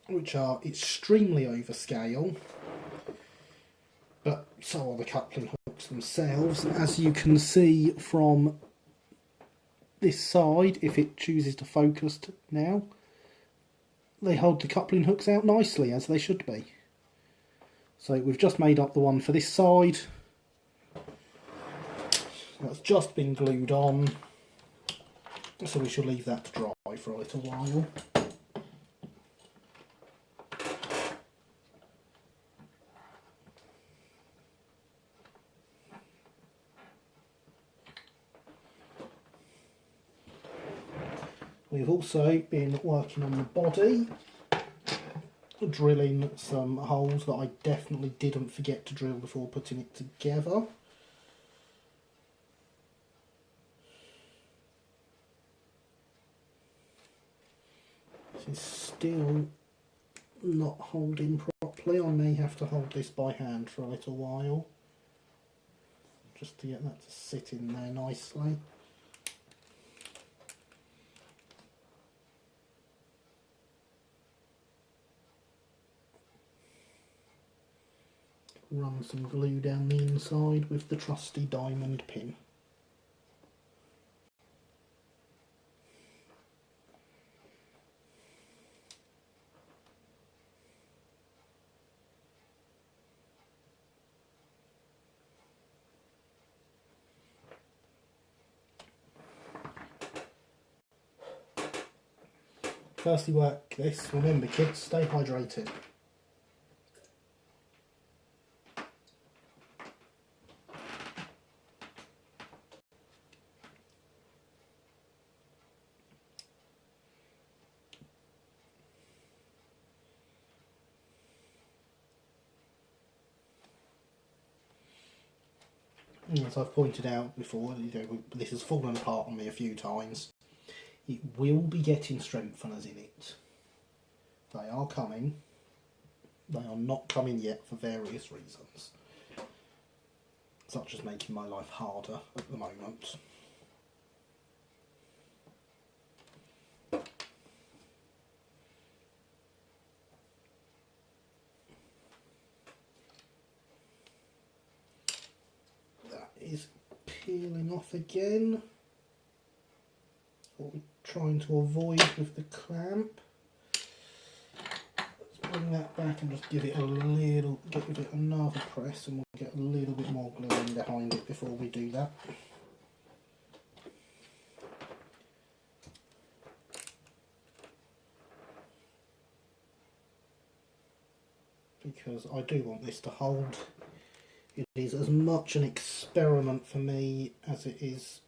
which are extremely overscale, but so are the coupling hooks themselves. As you can see from this side, if it chooses to focus now, they hold the coupling hooks out nicely, as they should be. So we've just made up the one for this side. That's just been glued on, so we shall leave that to dry for a little while. We've also been working on the body, drilling some holes that I definitely didn't forget to drill before putting it together. It's still not holding properly. I may have to hold this by hand for a little while just to get that to sit in there nicely. Run some glue down the inside with the trusty diamond pin. Firstly work this, remember kids, stay hydrated. as I've pointed out before, this has fallen apart on me a few times. It will be getting strengtheners in it. They are coming. They are not coming yet for various reasons, such as making my life harder at the moment. That is peeling off again. What we're trying to avoid with the clamp. Bring that back and just give it another press, and we'll get a little bit more glue in behind it before we do that. Because I do want this to hold. It is as much an experiment for me as it is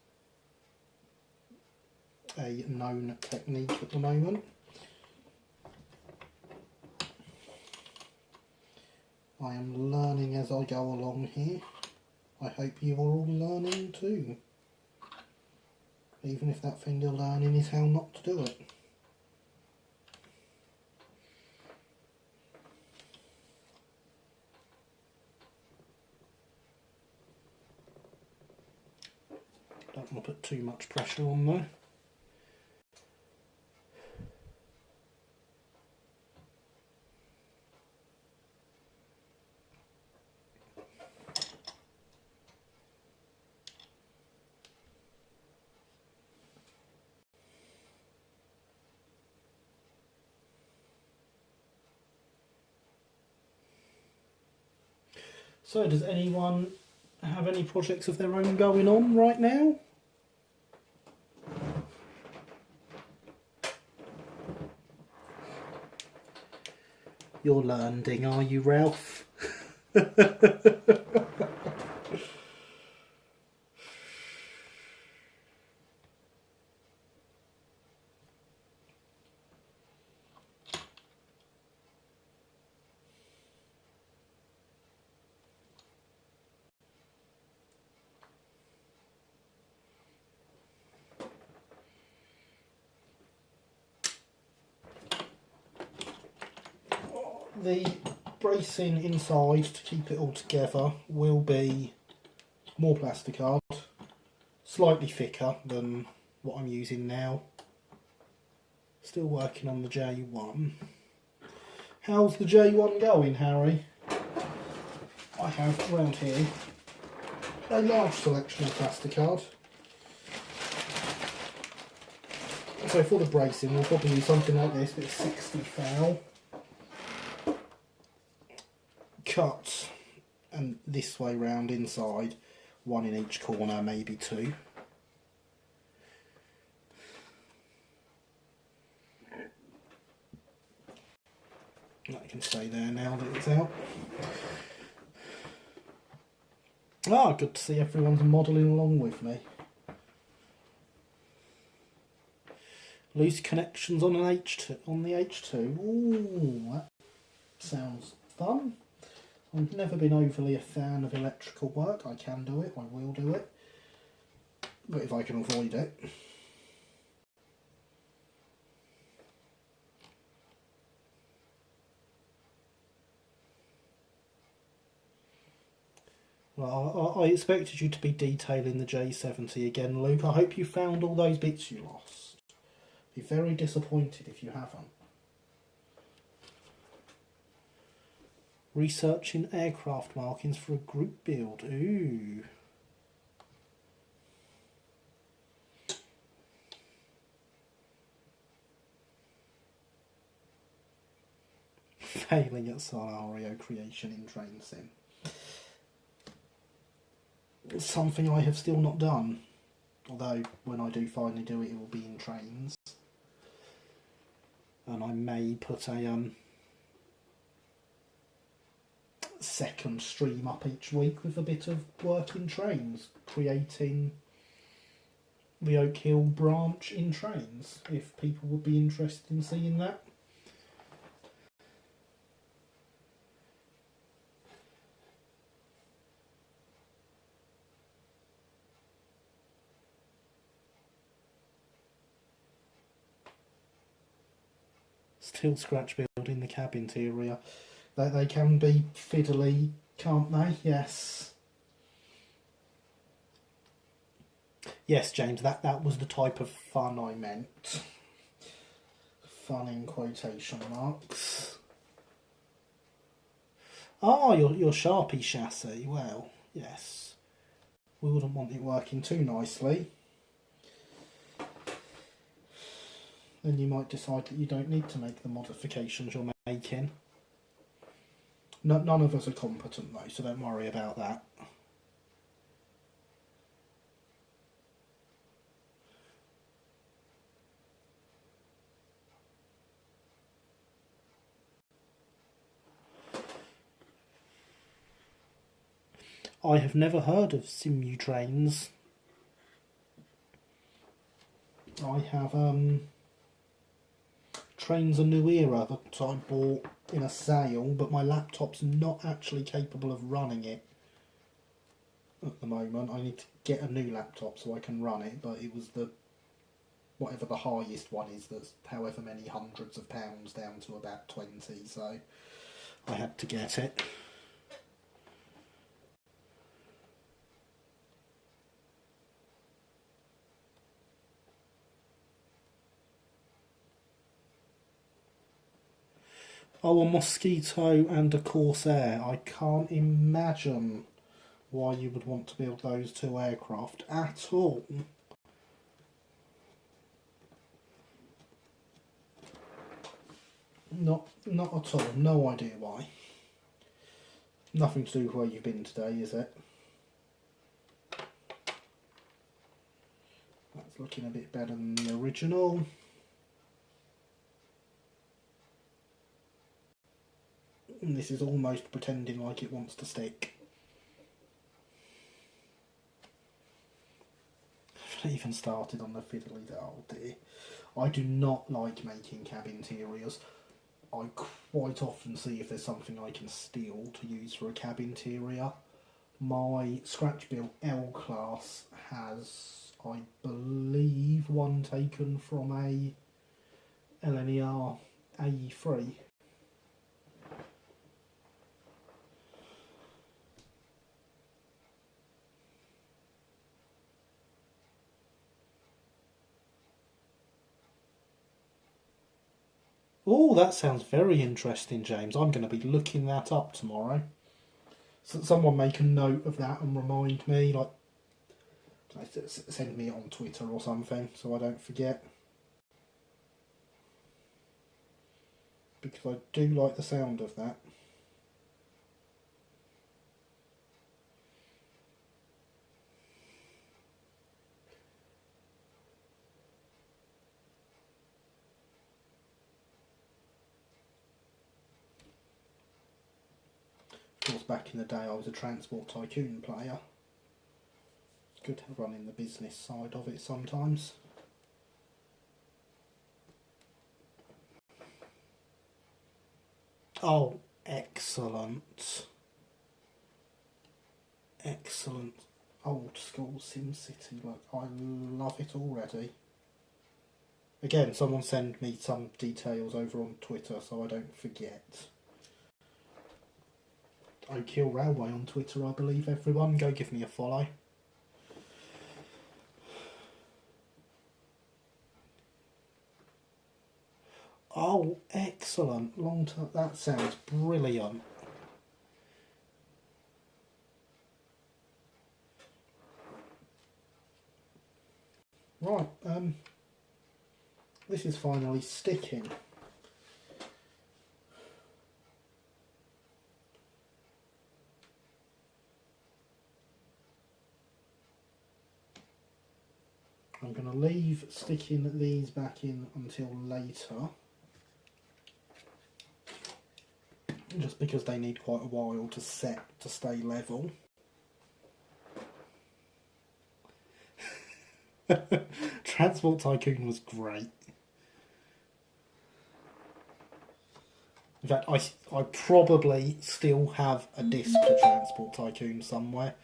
a known technique at the moment. I am learning as I go along here. I hope you are all learning too. Even if that thing you're learning is how not to do it. Don't want to put too much pressure on though. So, does anyone have any projects of their own going on right now? You're learning, are you, Ralph? The bracing inside to keep it all together will be more plasticard, slightly thicker than what I'm using now. Still working on the J1. How's the J1 going, Harry? I have around here a large selection of plasticard. So for the bracing we'll probably use something like this, but it's 60 thou. Cut and this way round inside, one in each corner, maybe two. That can stay there now that it's out. Ah, good to see everyone's modelling along with me. Loose connections on an H2, on the H2. Ooh, that sounds fun. I've never been overly a fan of electrical work. I can do it, I will do it, but if I can avoid it. Well, I expected you to be detailing the J70 again, Luke. I hope you found all those bits you lost. Be very disappointed if you haven't. Researching aircraft markings for a group build. Ooh. Failing at scenario creation in Train Sim. It's something I have still not done. Although when I do finally do it, it will be in trains. And I may put a second stream up each week with a bit of work in trains, creating the Oak Hill branch in trains, if people would be interested in seeing that. Still scratch building the cab interior. They can be fiddly, can't they? Yes. Yes, James, that was the type of fun I meant. Fun in quotation marks. Ah, your Sharpie chassis. Well, yes. We wouldn't want it working too nicely. Then you might decide that you don't need to make the modifications you're making. None of us are competent though, so don't worry about that. I have never heard of Simutrains. I have Trains a New Era that I bought in a sale, but my laptop's not actually capable of running it at the moment. I need to get a new laptop so I can run it, but it was whatever the highest one is, that's however many hundreds of pounds down to about 20, so I had to get it. Oh, a Mosquito and a Corsair. I can't imagine why you would want to build those two aircraft at all. Not at all. No idea why. Nothing to do with where you've been today, is it? That's looking a bit better than the original. And this is almost pretending like it wants to stick. I haven't even started on the fiddly. Oh dear. I do not like making cab interiors. I quite often see if there's something I can steal to use for a cab interior. My scratch built L class has, I believe, one taken from a LNER AE3. Oh, that sounds very interesting, James. I'm going to be looking that up tomorrow. So someone make a note of that and remind me, like, send me it on Twitter or something so I don't forget. Because I do like the sound of that. Of course, back in the day I was a Transport Tycoon player. It's good running the business side of it sometimes. Oh, excellent. Excellent. Old school SimCity, like, I love it already. Again, someone send me some details over on Twitter so I don't forget. Oakhill Railway on Twitter, I believe, everyone. Go give me a follow. Oh, excellent. Long time. That sounds brilliant. Right, this is finally sticking. I'm going to leave sticking these back in until later, just because they need quite a while to set to stay level. Transport Tycoon was great. In fact, I probably still have a disc to Transport Tycoon somewhere.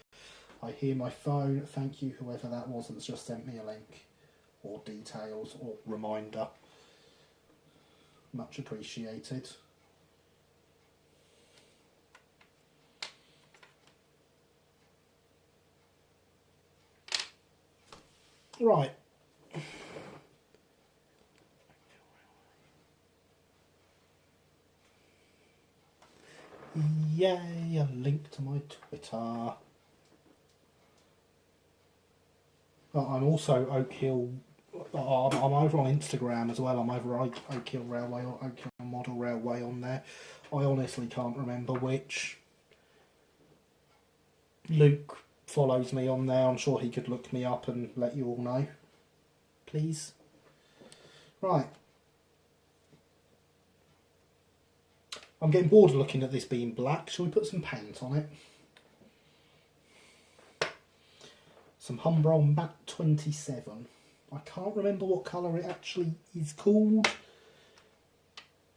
I hear my phone. Thank you, whoever that was that's just sent me a link or details or reminder. much appreciated. Right. Yay, a link to my Twitter. I'm also Oak Hill. I'm over on Instagram as well. I'm over Oak Hill Railway or Oak Hill Model Railway on there. I honestly can't remember which. Luke follows me on there. I'm sure he could look me up and let you all know. Please. Right. I'm getting bored of looking at this being black. Shall we put some paint on it? Some Humbrol Matte 27. I can't remember what colour it actually is called,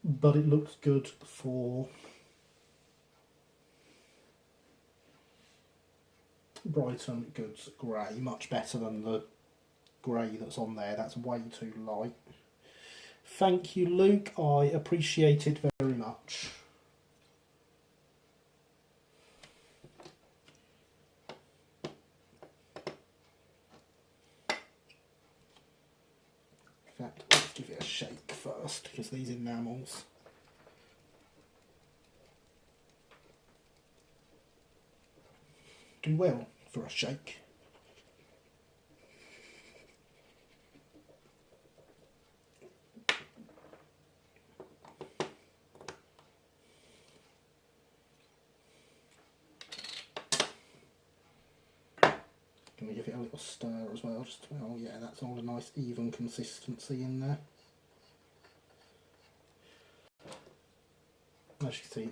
but it looks good for Brighton Goods Grey. Much better than the grey that's on there. That's way too light. Thank you, Luke. I appreciate it very much. In fact, let's give it a shake first, because these enamels do well for a shake. Can we give it a little stir as well? Just, oh yeah, that's all a nice even consistency in there. As you can see,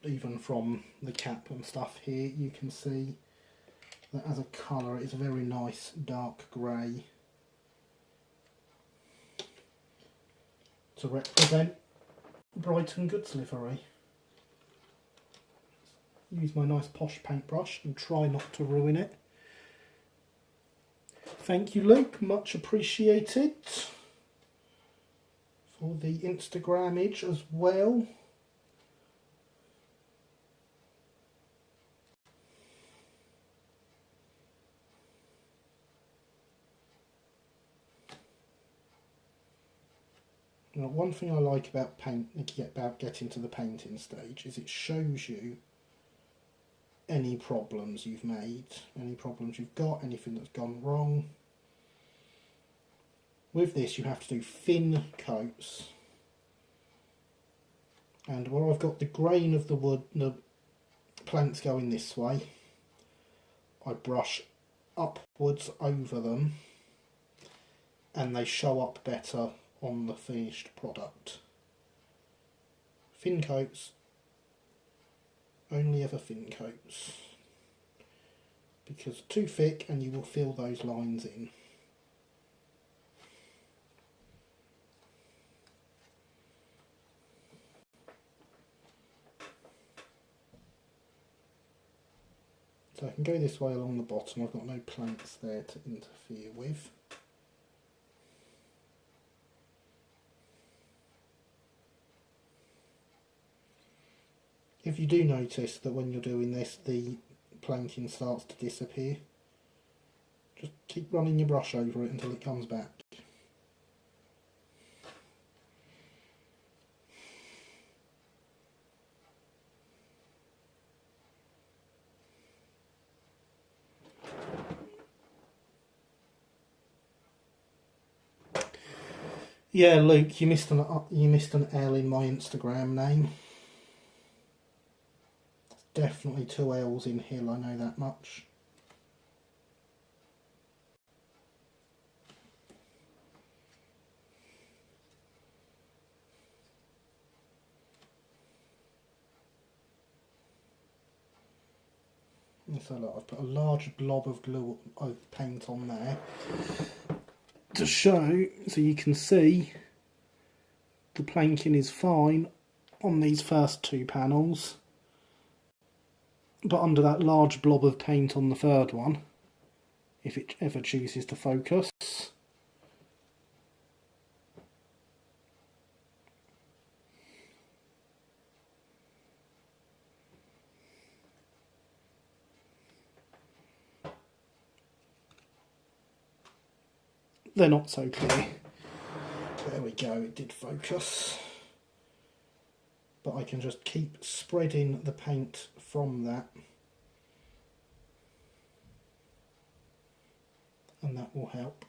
even from the cap and stuff here, you can see that as a colour it's a very nice dark grey to represent Brighton Goods livery. Use my nice posh paintbrush and try not to ruin it. Thank you, Luke, much appreciated for the Instagrammage as well. Now, one thing I like about getting to the painting stage is it shows you any problems you've made, any problems you've got, anything that's gone wrong. With this you have to do thin coats, and where I've got the grain of the wood, the planks going this way, I brush upwards over them and they show up better on the finished product. Thin coats, only ever thin coats, because too thick and you will fill those lines in. So I can go this way along the bottom. I've got no planks there to interfere with. If you do notice that when you're doing this the planking starts to disappear, just keep running your brush over it until it comes back. Yeah, Luke, you missed an L in my Instagram name. Definitely 2 L's in Hill, I know that much. So look, I've put a large blob of glue of paint on there to show, so you can see the planking is fine on these first 2 panels. But under that large blob of paint on the third one, if it ever chooses to focus, they're not so clear. There we go, it did focus. But I can just keep spreading the paint from that, and that will help.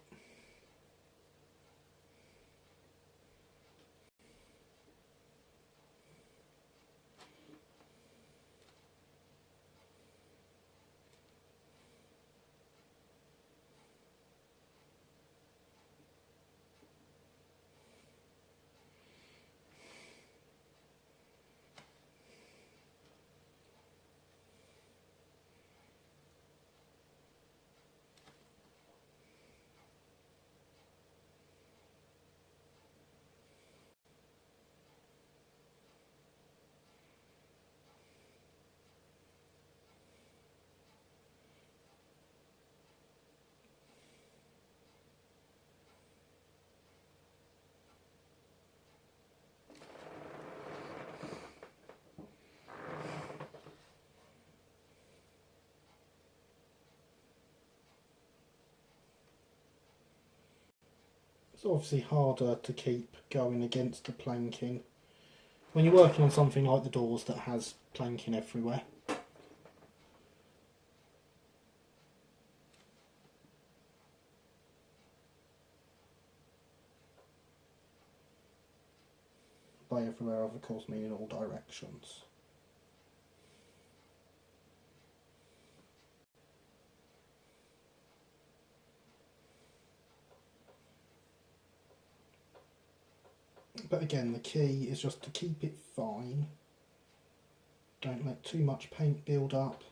It's obviously harder to keep going against the planking when you're working on something like the doors that has planking everywhere. By everywhere, of course, meaning all directions. But again, the key is just to keep it fine. Don't let too much paint build up,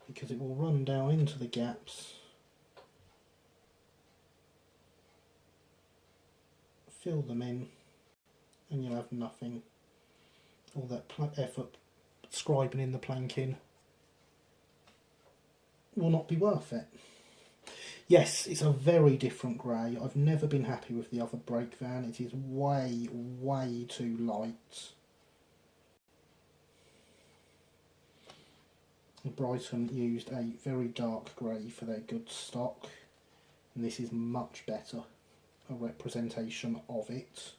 because it will run down into the gaps, fill them in, and you'll have nothing. All that effort scribing in the planking will not be worth it. Yes, it's a very different grey. I've never been happy with the other brake van. It is way, way too light. Brighton used a very dark grey for their good stock, and this is much better a representation of it.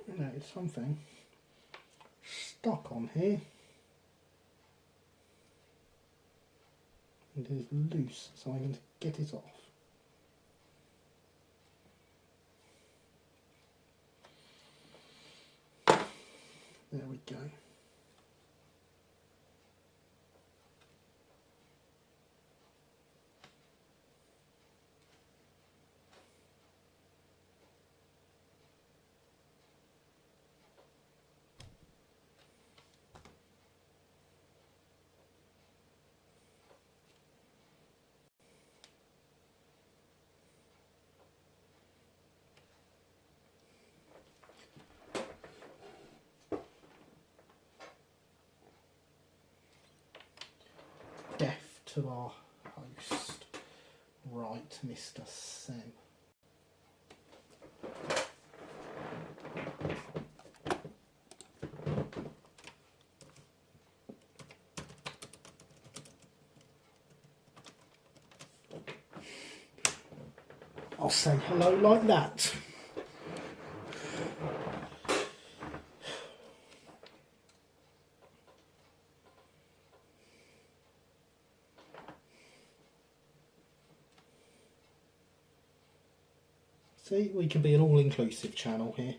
There is something stuck on here. It is loose, so I can get it off. There we go. Deaf to our host. Right, Mr. Sam. I'll say hello like that. See, we can be an all-inclusive channel here.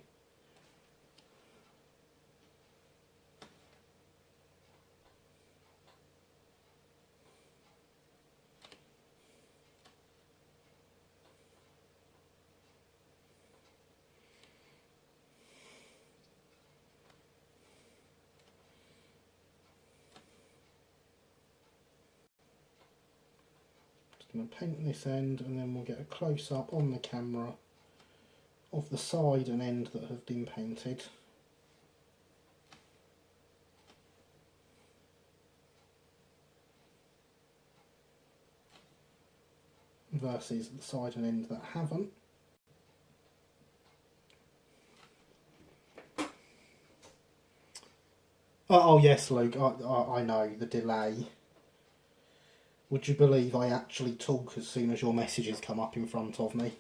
Just going to paint this end, and then we'll get a close-up on the camera of the side and end that have been painted. Versus the side and end that haven't. Oh yes, Luke, I know, the delay. Would you believe I actually talk as soon as your messages come up in front of me?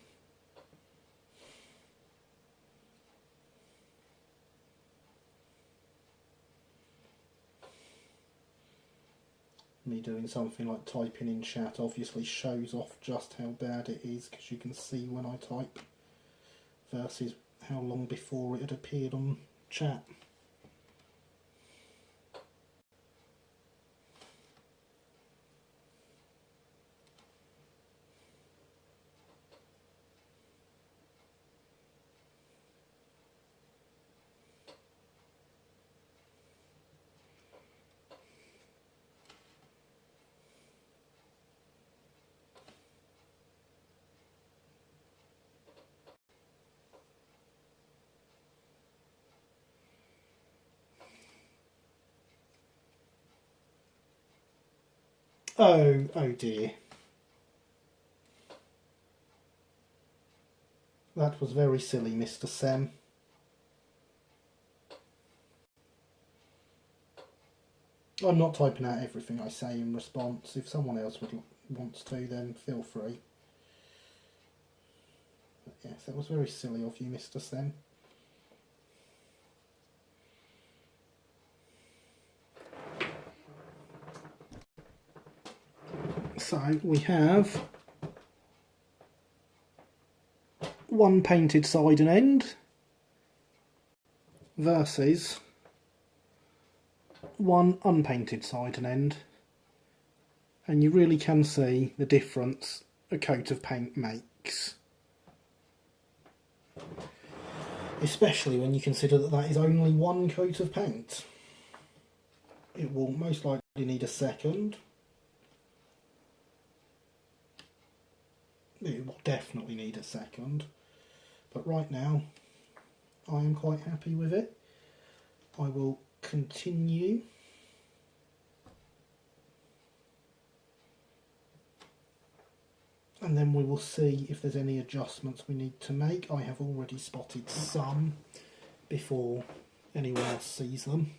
Me doing something like typing in chat obviously shows off just how bad it is, because you can see when I type versus how long before it had appeared on chat. Oh dear. That was very silly, Mr. Sem. I'm not typing out everything I say in response. If someone else wants to, then feel free. But yes, that was very silly of you, Mr. Sem. So we have one painted side and end versus one unpainted side and end, and you really can see the difference a coat of paint makes, especially when you consider that that is only one coat of paint. It will most likely need a second. It will definitely need a second, but right now I am quite happy with it. I will continue. And then we will see if there's any adjustments we need to make. I have already spotted some before anyone else sees them.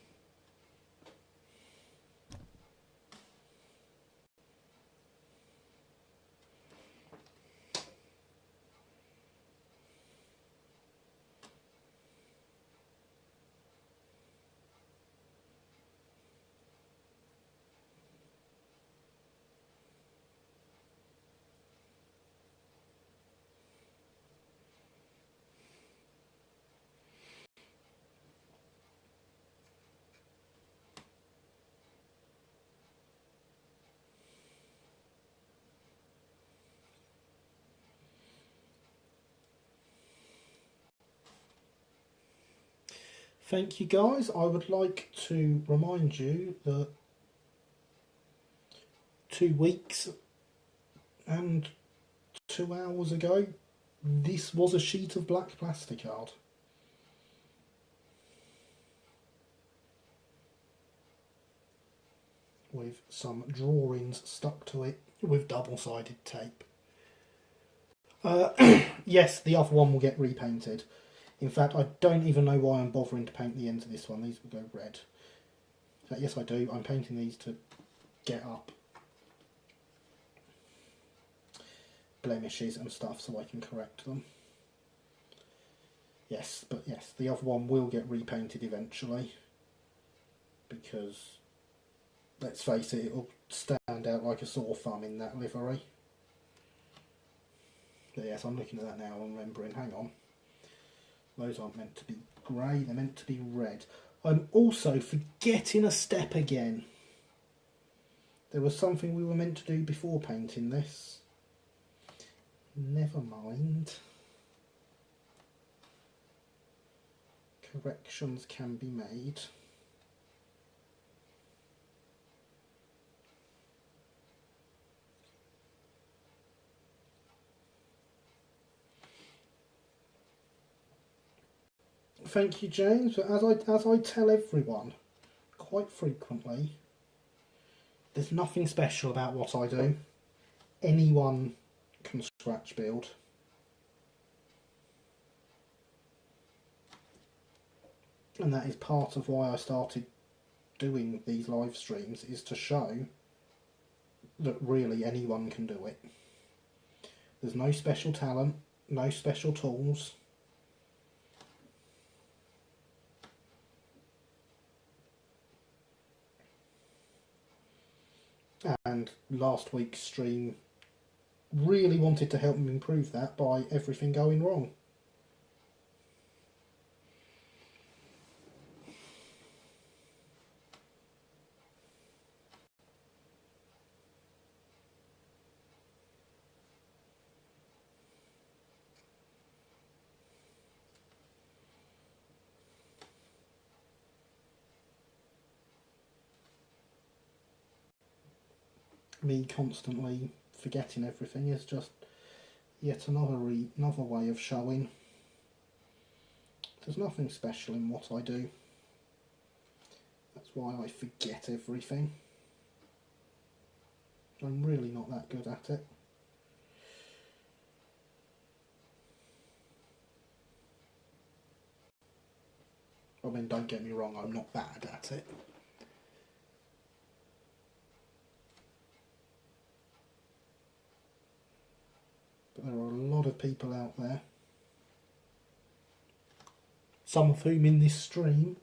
Thank you guys. I would like to remind you that 2 weeks and 2 hours ago this was a sheet of black plastic art. With some drawings stuck to it with double-sided tape. Yes, the other one will get repainted. In fact, I don't even know why I'm bothering to paint the ends of this one. These will go red. Yes, I do. I'm painting these to get up blemishes and stuff so I can correct them. Yes, but yes, the other one will get repainted eventually, because let's face it, it'll stand out like a sore thumb in that livery. But yes, I'm looking at that now and remembering, hang on, those aren't meant to be grey, they're meant to be red. I'm also forgetting a step again. There was something we were meant to do before painting this. Never mind. Corrections can be made. Thank you, James. But as I tell everyone quite frequently, there's nothing special about what I do. Anyone can scratch build. And that is part of why I started doing these live streams is to show that really anyone can do it. There's no special talent, no special tools. And last week's stream really wanted to help me improve that by everything going wrong. Me constantly forgetting everything is just yet another way of showing there's nothing special in what I do. That's why I forget everything. I'm really not that good at it. I mean, don't get me wrong, I'm not bad at it. But there are a lot of people out there, some of whom in this stream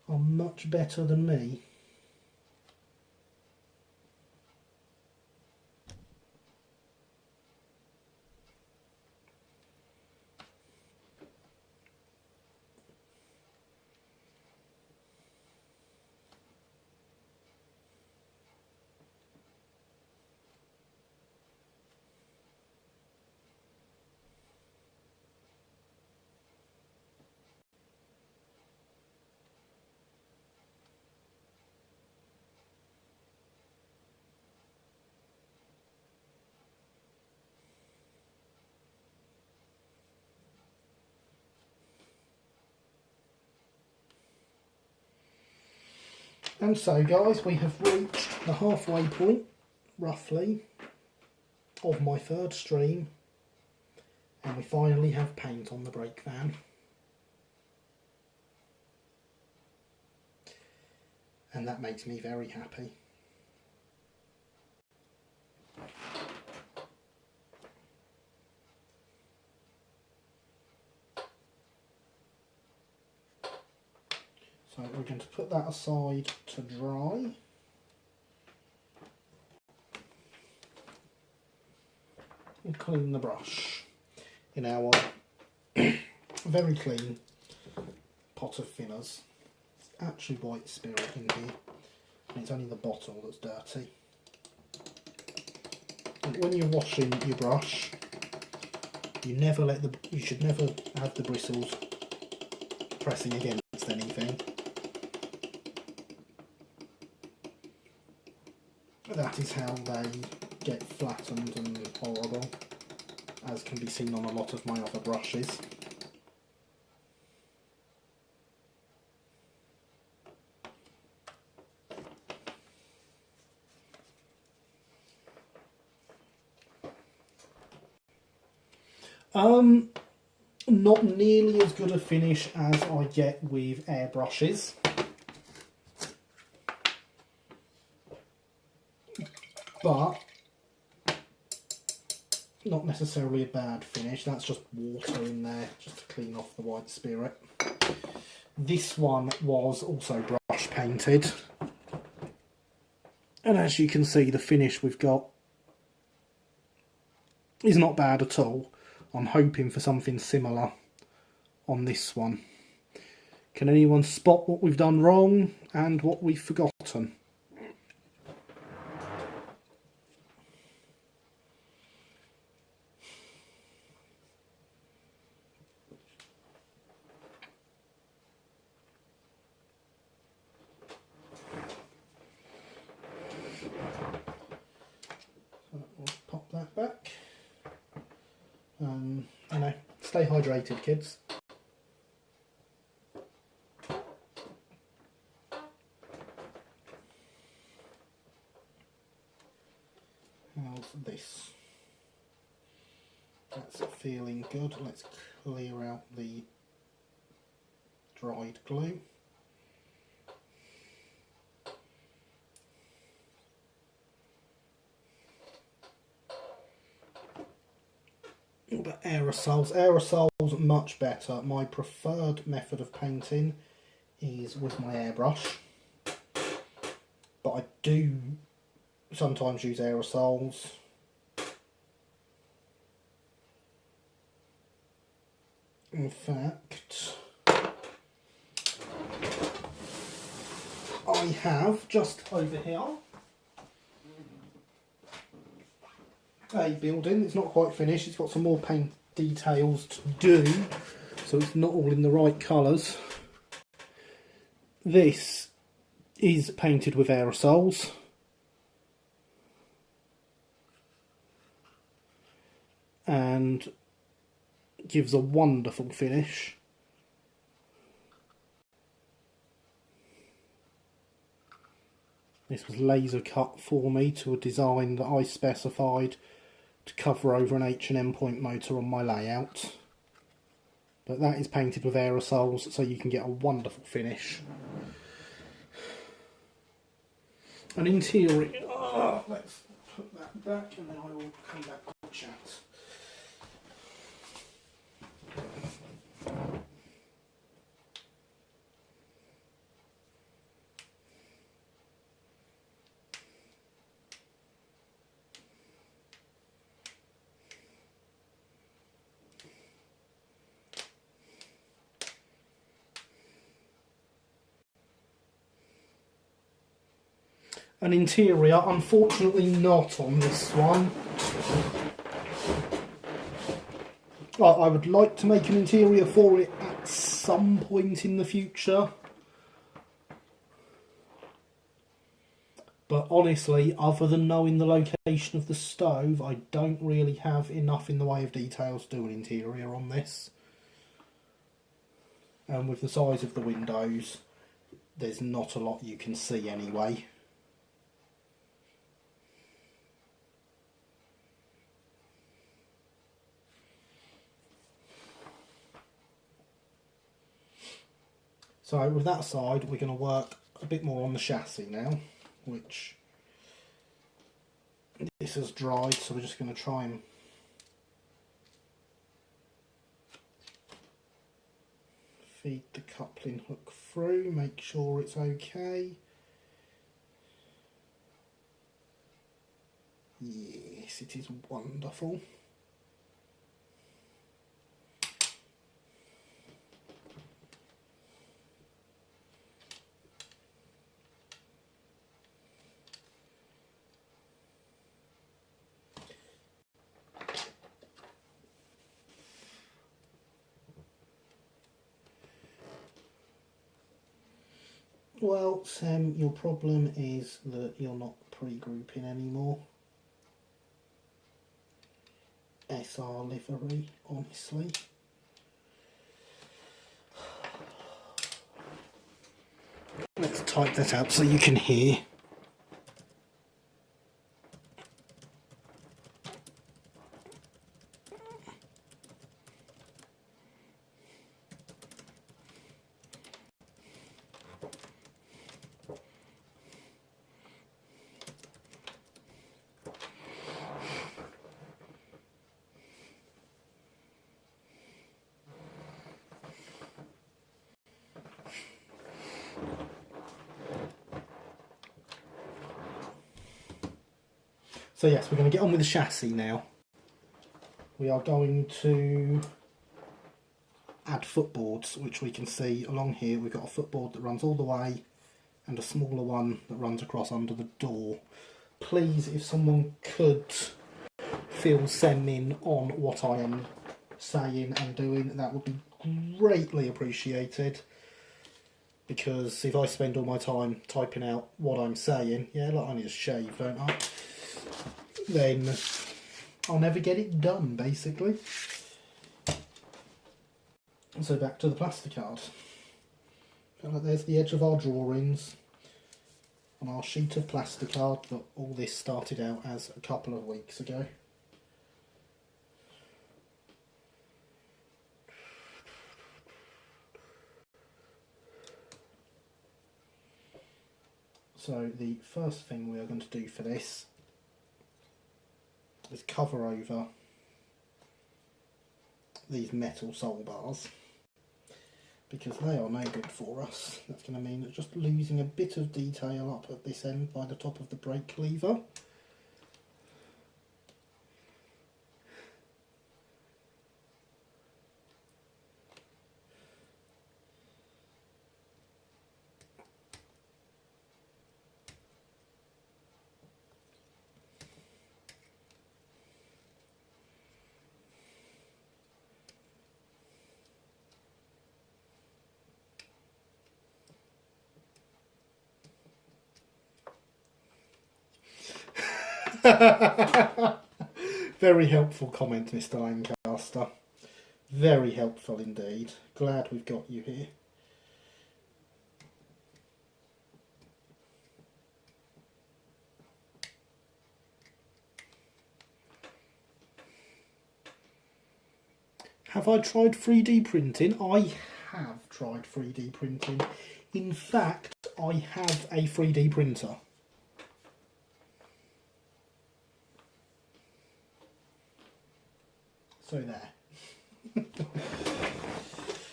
are much better than me. And so guys, we have reached the halfway point, roughly, of my third stream, and we finally have paint on the brake van. And that makes me very happy. So we're going to put that aside to dry. And clean the brush in our very clean pot of thinners. It's actually white spirit in here, and it's only the bottle that's dirty. And when you're washing your brush, you should never have the bristles pressing against anything. That is how they get flattened and horrible, as can be seen on a lot of my other brushes. Not nearly as good a finish as I get with airbrushes. But not necessarily a bad finish. That's just water in there just to clean off the white spirit. This one was also brush painted, and as you can see, the finish we've got is not bad at all. I'm hoping for something similar on this one. Can anyone spot what we've done wrong and what we've forgotten? Pop that back. You know, stay hydrated, kids. How's this? That's feeling good. Let's clear out the dried glue. But aerosols much better. My preferred method of painting is with my airbrush, but I do sometimes use aerosols. In fact, I have just over here a building. It's not quite finished, it's got some more paint details to do, so it's not all in the right colours. This is painted with aerosols, and gives a wonderful finish. This was laser cut for me to a design that I specified to cover over an H&M point motor on my layout. But that is painted with aerosols, so you can get a wonderful finish. An interior, let's put that back and then I will come back to the chat. An interior, unfortunately not on this one. I would like to make an interior for it at some point in the future. But honestly, other than knowing the location of the stove, I don't really have enough in the way of details to do an interior on this. And with the size of the windows, there's not a lot you can see anyway. So with that side, we're going to work a bit more on the chassis now, which this has dried, so we're just going to try and feed the coupling hook through, make sure it's okay. Yes, it is wonderful. Well, Sam, your problem is that you're not pre-grouping anymore. SR livery, honestly. Let's type that out so you can hear. So yes, we're going to get on with the chassis now. We are going to add footboards, which we can see along here. We've got a footboard that runs all the way and a smaller one that runs across under the door. Please, if someone could fill Sem in on what I am saying and doing, that would be greatly appreciated. Because if I spend all my time typing out what I'm saying, yeah, like I need to shave, don't I? Then I'll never get it done, basically. So back to the plasticard. There's the edge of our drawings on our sheet of plasticard that all this started out as a couple of weeks ago. So the first thing we are going to do for this is cover over these metal sole bars, because they are no good for us. That's going to mean that just losing a bit of detail up at this end by the top of the brake lever. Very helpful comment, Mr. Lancaster. Very helpful indeed. Glad we've got you here. Have I tried 3D printing? I have tried 3D printing. In fact, I have a 3D printer. So there.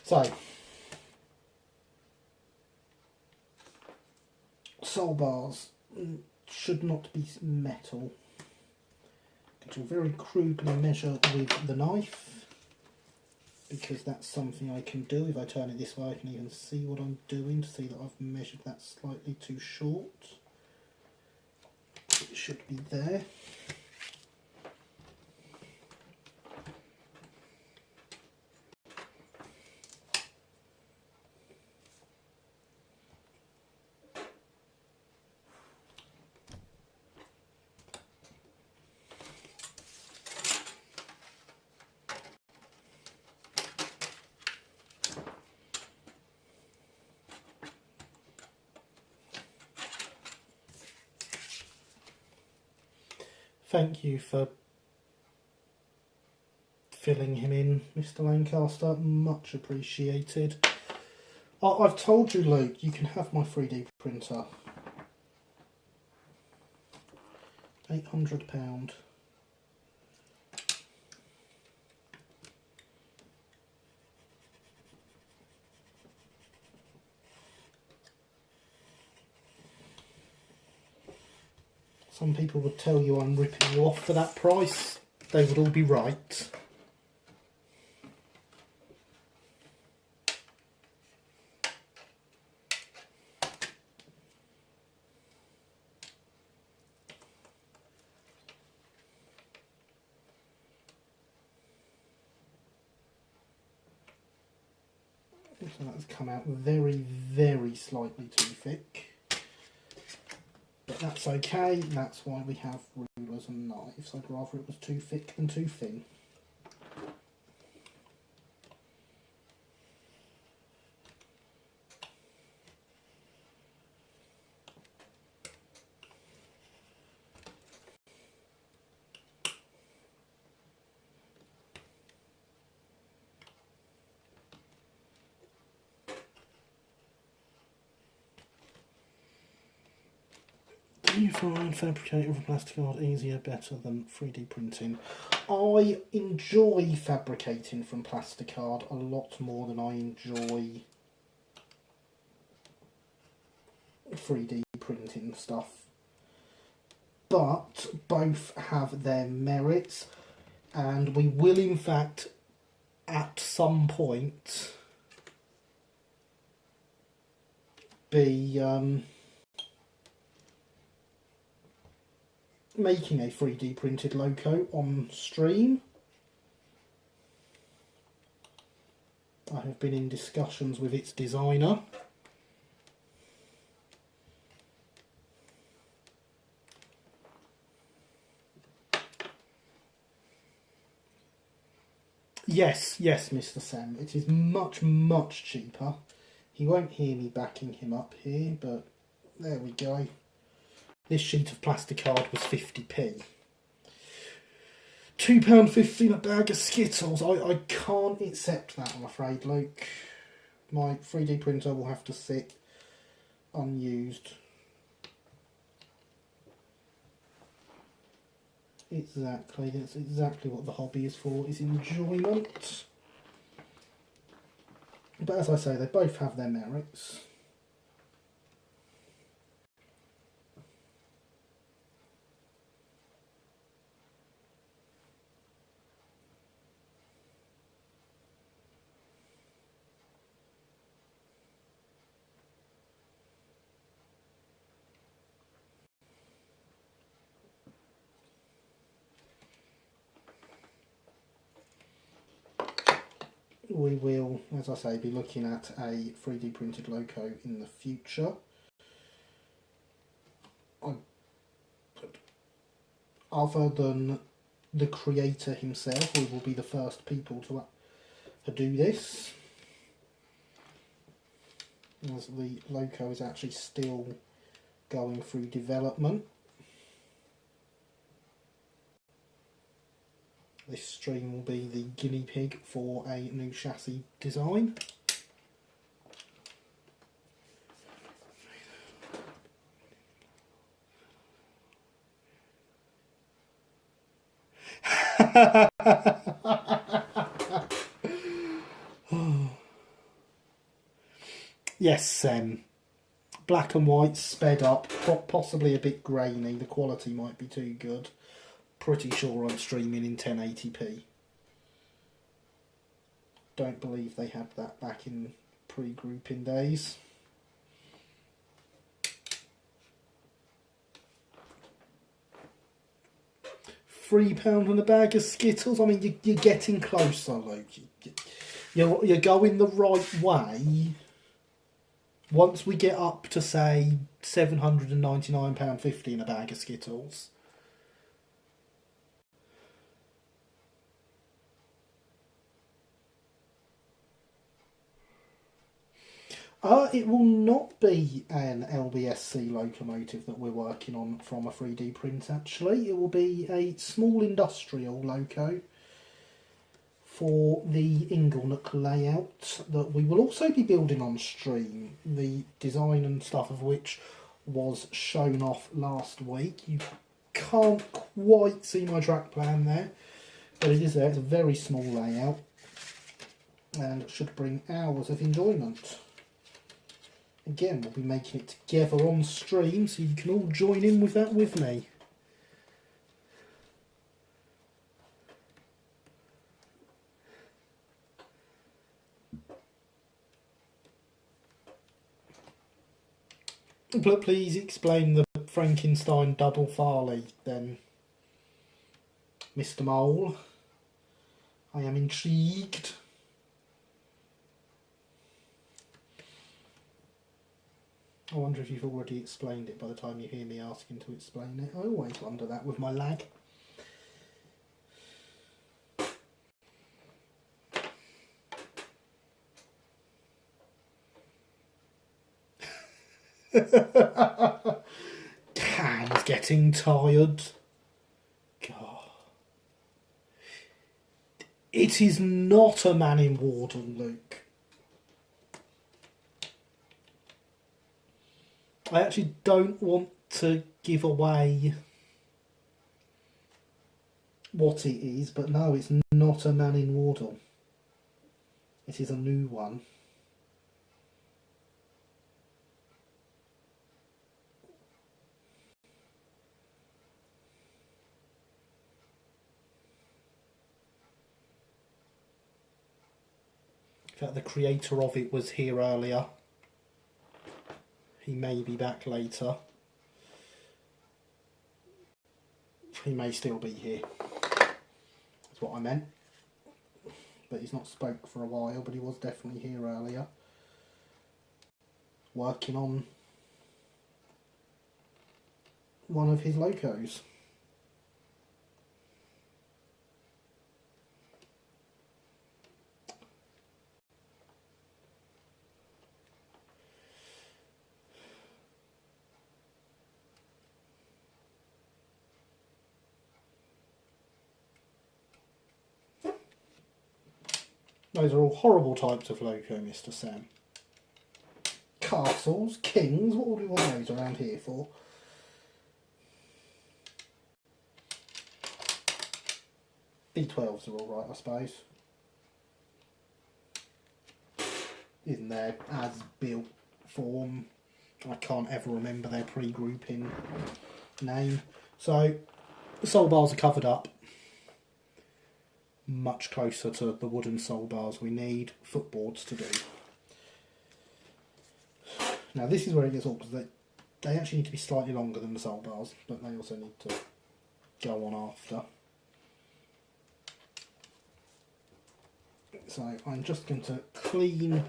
So, sole bars should not be metal. To very crudely measure with the knife, because that's something I can do. If I turn it this way, I can even see what I'm doing to see that I've measured that slightly too short. It should be there. Thank you for filling him in, Mr. Lancaster. Much appreciated. I've told you, Luke, you can have my 3D printer. £800. Some people would tell you I'm ripping you off for that price. They would all be right. So that's come out very, very slightly too thick. But that's okay, that's why we have rulers and knives. I'd rather it was too thick than too thin. Do you find fabricating from plastic art easier, better than 3D printing? I enjoy fabricating from plastic art a lot more than I enjoy 3D printing stuff. But both have their merits, and we will in fact at some point be making a 3D printed logo on stream. I have been in discussions with its designer. Yes, Mr. Sam, it is much, much cheaper. He won't hear me backing him up here, but there we go. This sheet of plastic card was 50p. £2.50 a bag of Skittles. I can't accept that, I'm afraid, Luke. My 3D printer will have to sit unused. Exactly, that's exactly what the hobby is for, is enjoyment. But as I say, they both have their merits. We will, as I say, be looking at a 3D printed logo in the future. Other than the creator himself, we will be the first people to do this, as the logo is actually still going through development. This stream will be the guinea pig for a new chassis design. Yes, black and white, sped up, possibly a bit grainy. The quality might be too good. Pretty sure I'm streaming in 1080p. Don't believe they had that back in pre-grouping days. £3 on a bag of Skittles. I mean, you're getting closer, Luke. You're going the right way. Once we get up to, say, £799.50 in a bag of Skittles. It will not be an LBSC locomotive that we're working on from a 3D print, actually. It will be a small industrial loco for the Inglenook layout that we will also be building on stream. The design and stuff of which was shown off last week. You can't quite see my track plan there, but it is there. It's a very small layout and should bring hours of enjoyment. Again, we'll be making it together on stream, so you can all join in with that with me. But please explain the Frankenstein double Farley then, Mr. Mole. I am intrigued. I wonder if you've already explained it by the time you hear me asking to explain it. I always wonder that with my lag. Cam's getting tired. God. It is not a man in Wardle, Luke. I actually don't want to give away what it is, but no, it's not a man in Wardle. It is a new one. In fact, the creator of it was here earlier. He may be back later. He may still be here. That's what I meant. But he's not spoke for a while, but he was definitely here earlier. Working on one of his locos. Those are all horrible types of loco, Mr. Sam. Castles, kings, what would we want those around here for? B12s are alright, I suppose. in their as-built form. I can't ever remember their pre-grouping name. So the sole bars are covered up much closer to the wooden sole bars we need footboards to do. Now this is where it gets awkward, because they actually need to be slightly longer than the sole bars, but they also need to go on after. So I'm just going to clean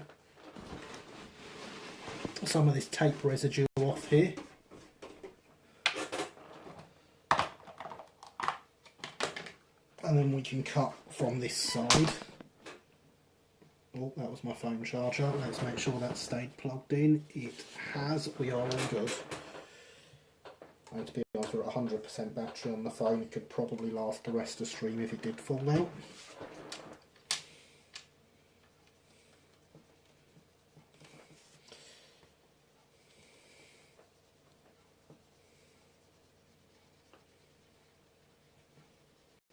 some of this tape residue off here. And then we can cut from this side. Oh, that was my phone charger. Let's make sure that stayed plugged in. It has. We are all good. And to be honest, we're at 100% battery on the phone. It could probably last the rest of the stream if it did fall out.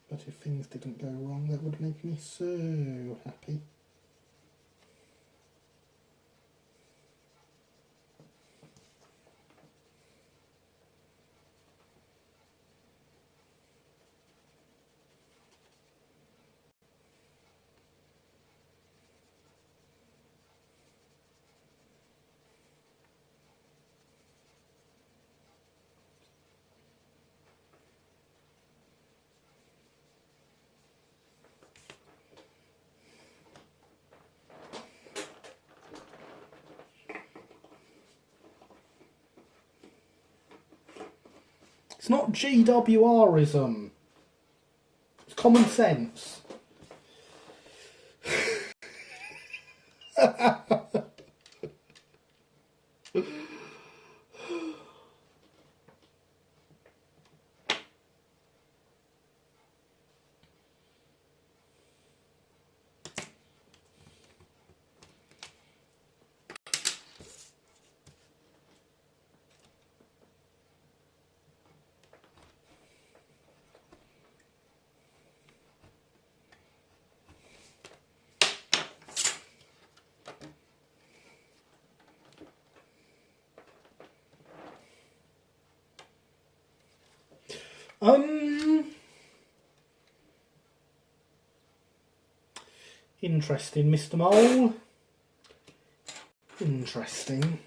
But if things didn't go wrong, that would make me so happy. It's not GWRism. It's common sense. Interesting, Mr. Mole. Interesting.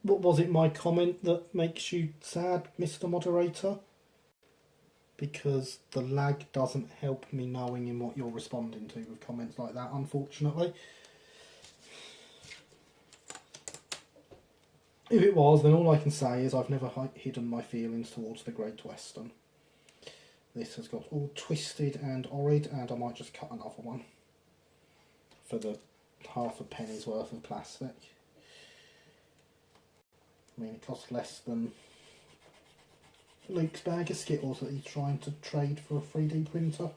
What was it, my comment that makes you sad, Mr. Moderator? Because the lag doesn't help me knowing in what you're responding to with comments like that, unfortunately. If it was, then all I can say is I've never hidden my feelings towards the Great Western. This has got all twisted and horrid, and I might just cut another one for the half a penny's worth of plastic. I mean, it costs less than Luke's bag of Skittles that he's trying to trade for a 3D printer.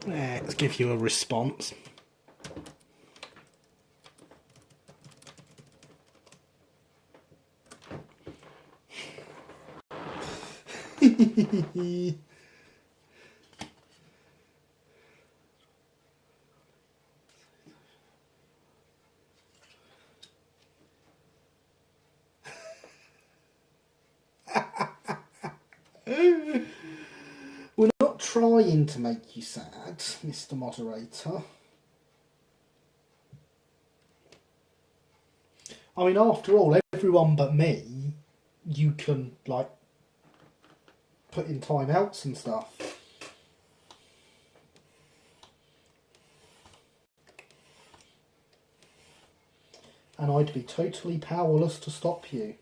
Let's give you a response. We're not trying to make you sad, Mr. Moderator. I mean, after all, everyone but me, you can, like, put in timeouts and stuff. And I'd be totally powerless to stop you.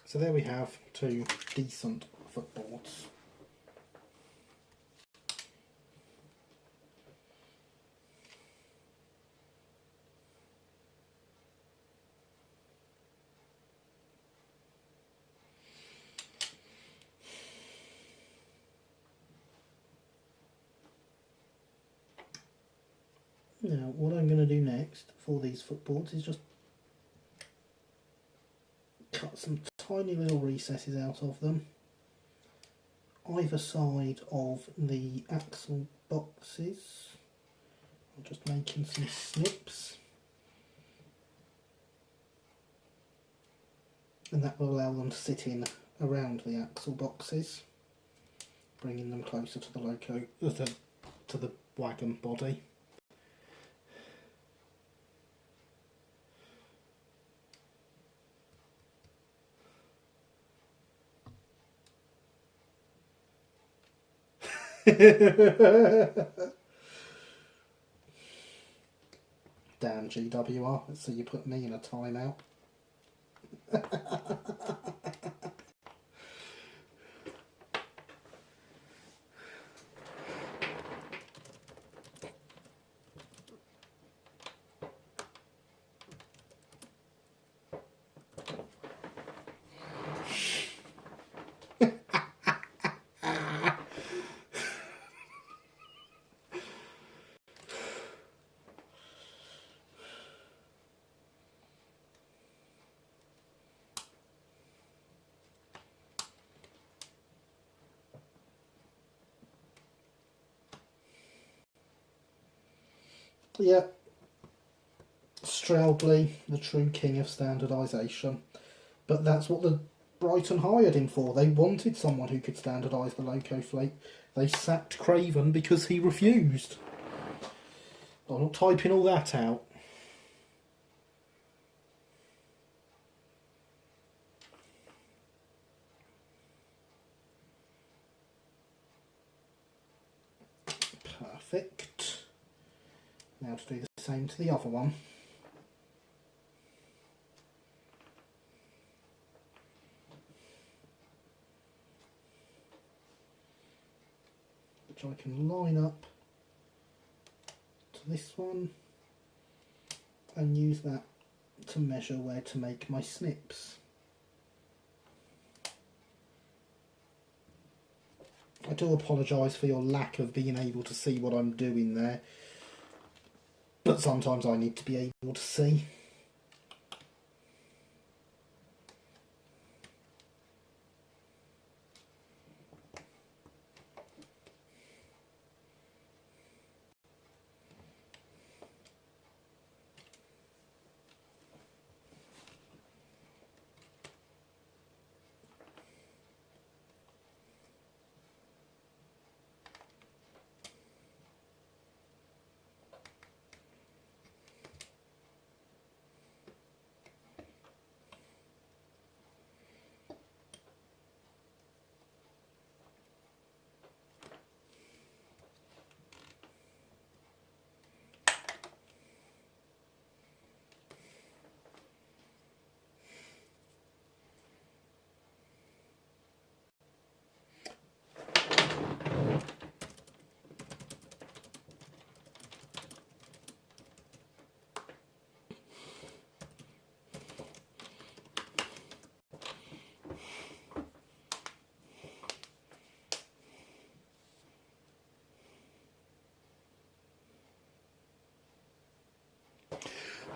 So there we have two decent footboards. Now, what I'm going to do next for these footboards is just cut some tiny little recesses out of them, either side of the axle boxes. I'm just making some snips, and that will allow them to sit in around the axle boxes, bringing them closer to the loco, to the wagon body. Damn GWR, so you put me in a timeout. Yeah, Stroudley, the true king of standardisation. But that's what the Brighton hired him for. They wanted someone who could standardise the loco fleet. They sacked Craven because he refused. I'm not typing all that out. Perfect. Now to do the same to the other one. Which I can line up to this one and use that to measure where to make my snips. I do apologise for your lack of being able to see what I'm doing there, but sometimes I need to be able to see.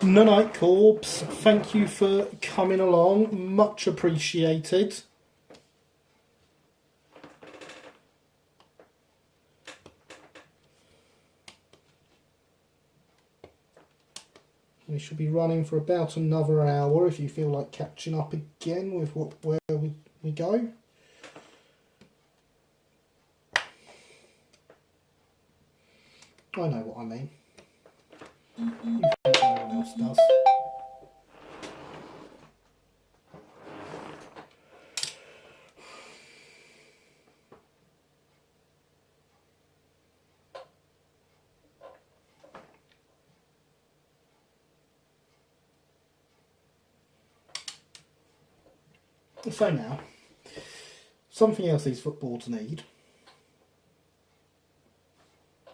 Nunite Corps, thank you for coming along, much appreciated. We should be running for about another hour if you feel like catching up again with where we go. I know what I mean. You think no one else does. So now, something else these footboards need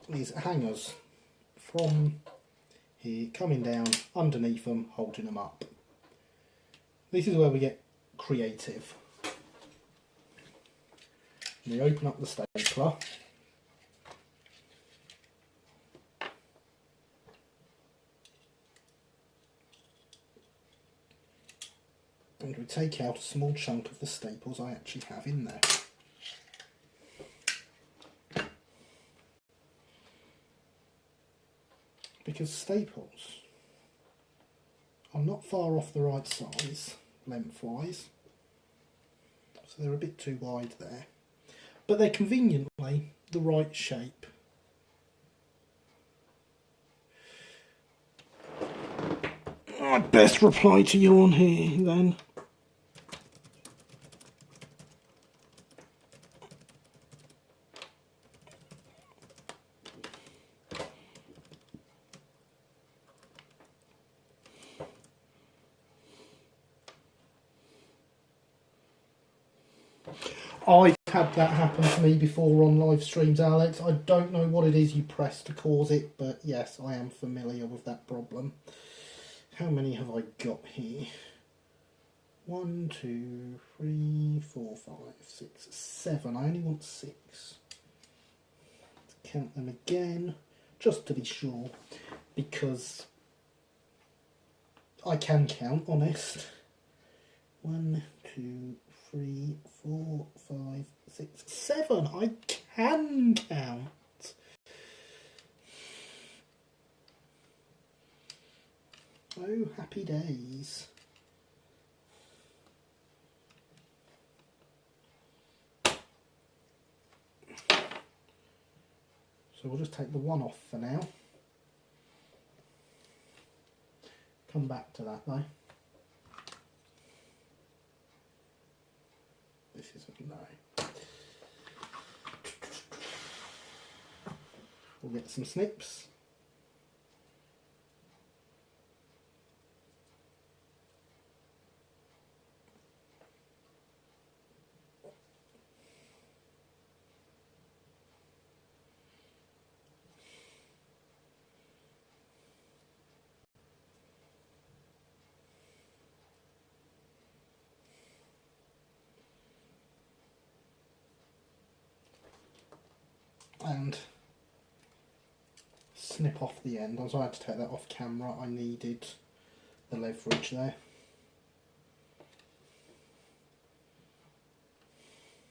is hangers from here, coming down underneath them, holding them up. This is where we get creative. We open up the stapler. And we take out a small chunk of the staples I actually have in there. Because staples are not far off the right size, lengthwise. So they're a bit too wide there. But they're conveniently the right shape. I'd best reply to you on here then. I've had that happen to me before on live streams, Alex. I don't know what it is you press to cause it, but yes, I am familiar with that problem. How many have I got here? 1, 2, 3, 4, 5, 6, 7. I only want 6. Let's count them again, just to be sure, because I can count, honest. 1, 2, 3, 4, 5, 6, 7. I can count. Oh, happy days. So we'll just take the one off for now. Come back to that though. This isn't no. We'll get some snips. And snip off the end. I had to take that off camera. I needed the leverage there.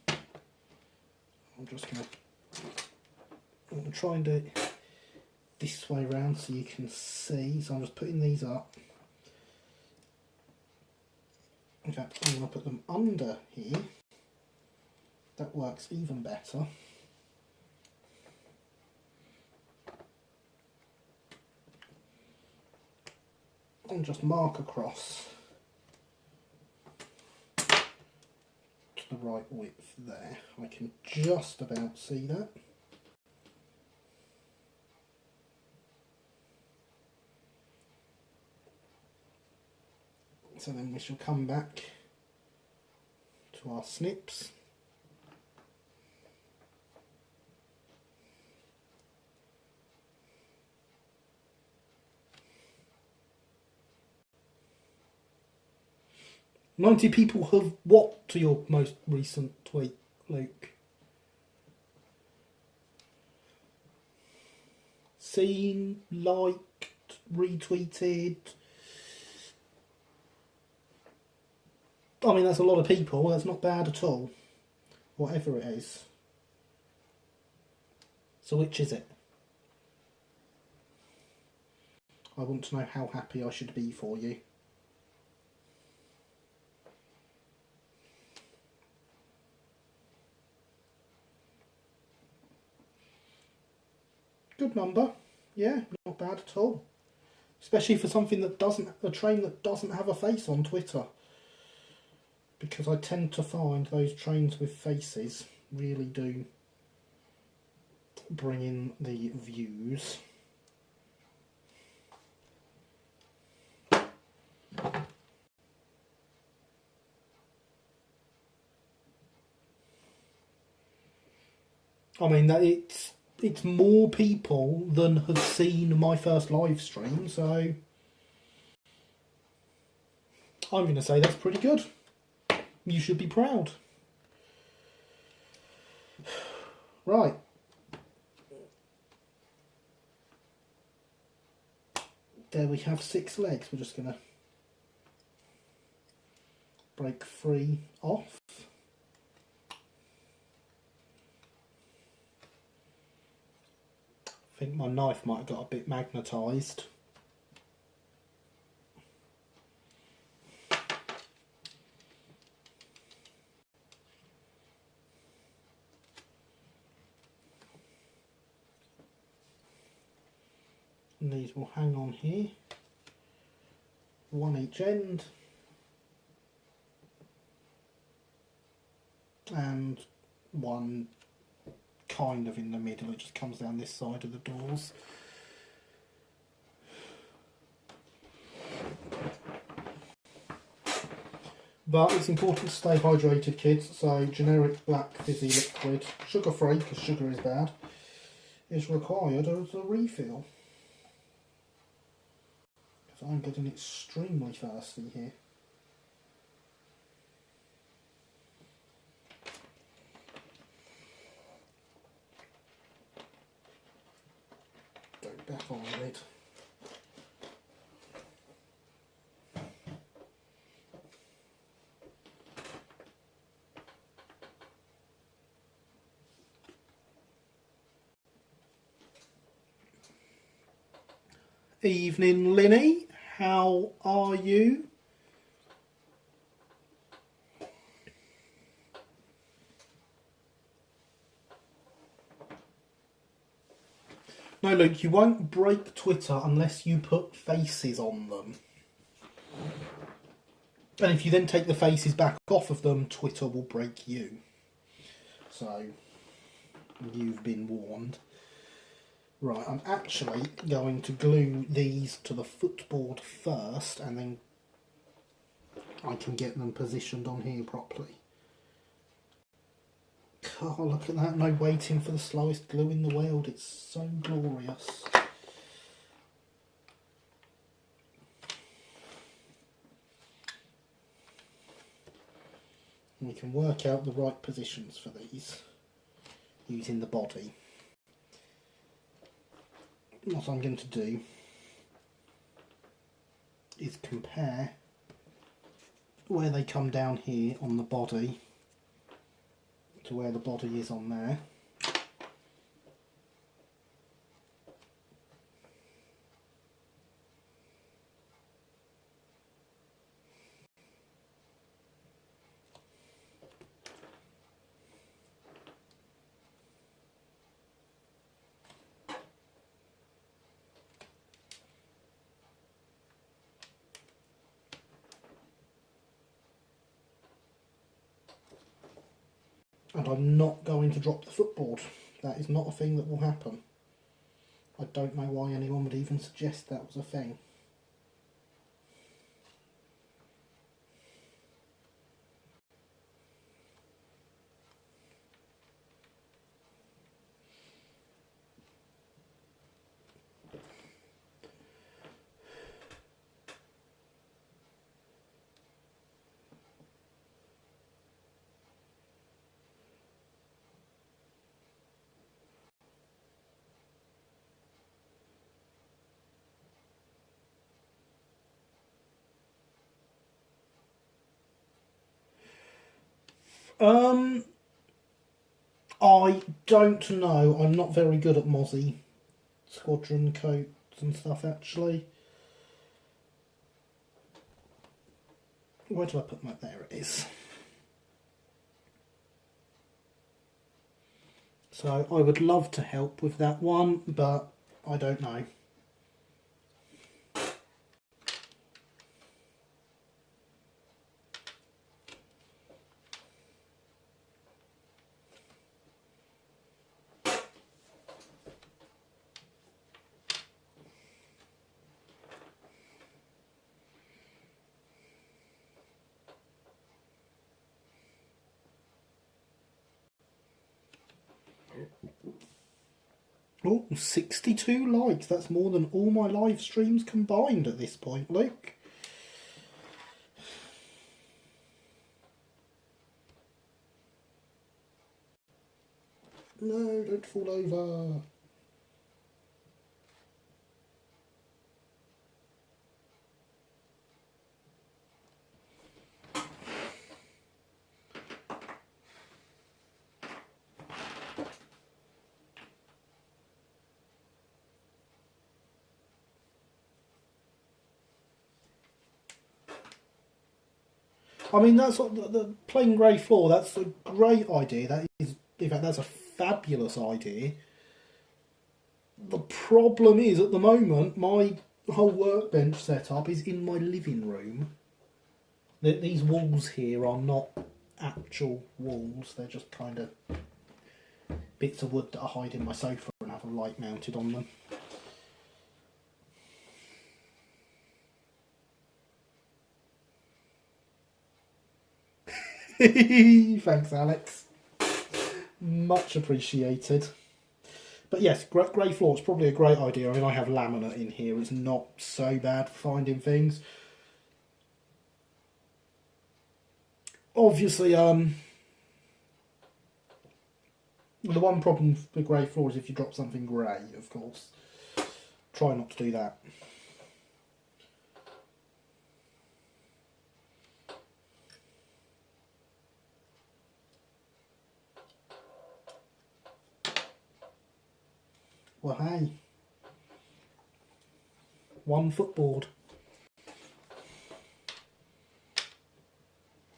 I'm just going to try and do it this way round so you can see. So I'm just putting these up. In fact, I'm going to put them under here. That works even better. And just mark across to the right width there. I can just about see that. So then we shall come back to our snips. "90 people have what to your most recent tweet, Luke?" Seen, liked, retweeted, I mean, that's a lot of people. That's not bad at all. Whatever it is. So which is it? I want to know how happy I should be for you. Good number. Yeah, not bad at all. Especially for something that doesn't, a train that doesn't have a face on Twitter. Because I tend to find those trains with faces really do bring in the views. I mean, that it's more people than have seen my first live stream, so I'm going to say that's pretty good. You should be proud. Right. There we have 6 legs. We're just going to break 3 off. I think my knife might have got a bit magnetised. And these will hang on here, one each end, and one kind of in the middle. It just comes down this side of the doors. But it's important to stay hydrated, kids, so generic black fizzy liquid, sugar free because sugar is bad, is required as a refill. Because I'm getting extremely thirsty here. Go back on the lid. Evening, Linny. How are you? No, Luke, you won't break Twitter unless you put faces on them. And if you then take the faces back off of them, Twitter will break you. So, you've been warned. Right, I'm actually going to glue these to the footboard first, and then I can get them positioned on here properly. Oh, look at that, no waiting for the slowest glue in the world, it's so glorious. And we can work out the right positions for these using the body. What I'm going to do is compare where they come down here on the body to where the body is on there. And I'm not going to drop the footboard. That is not a thing that will happen. I don't know why anyone would even suggest that was a thing. I don't know. I'm not very good at Mozzie Squadron coats and stuff, actually. Where do I put my... There it is. So I would love to help with that one, but I don't know. Oh, 62 likes. That's more than all my live streams combined at this point, Luke. No, don't fall over. I mean, that's what the plain grey floor. That's a great idea. That is, in fact, that's a fabulous idea. The problem is, at the moment, my whole workbench setup is in my living room. These walls here are not actual walls. They're just kind of bits of wood that I hide in my sofa and have a light mounted on them. Thanks, Alex. Much appreciated. But yes, grey floor is probably a great idea. I mean, I have laminate in here. It's not so bad for finding things. Obviously, the one problem with grey floor is if you drop something grey, of course. Try not to do that. Well, hey, one footboard.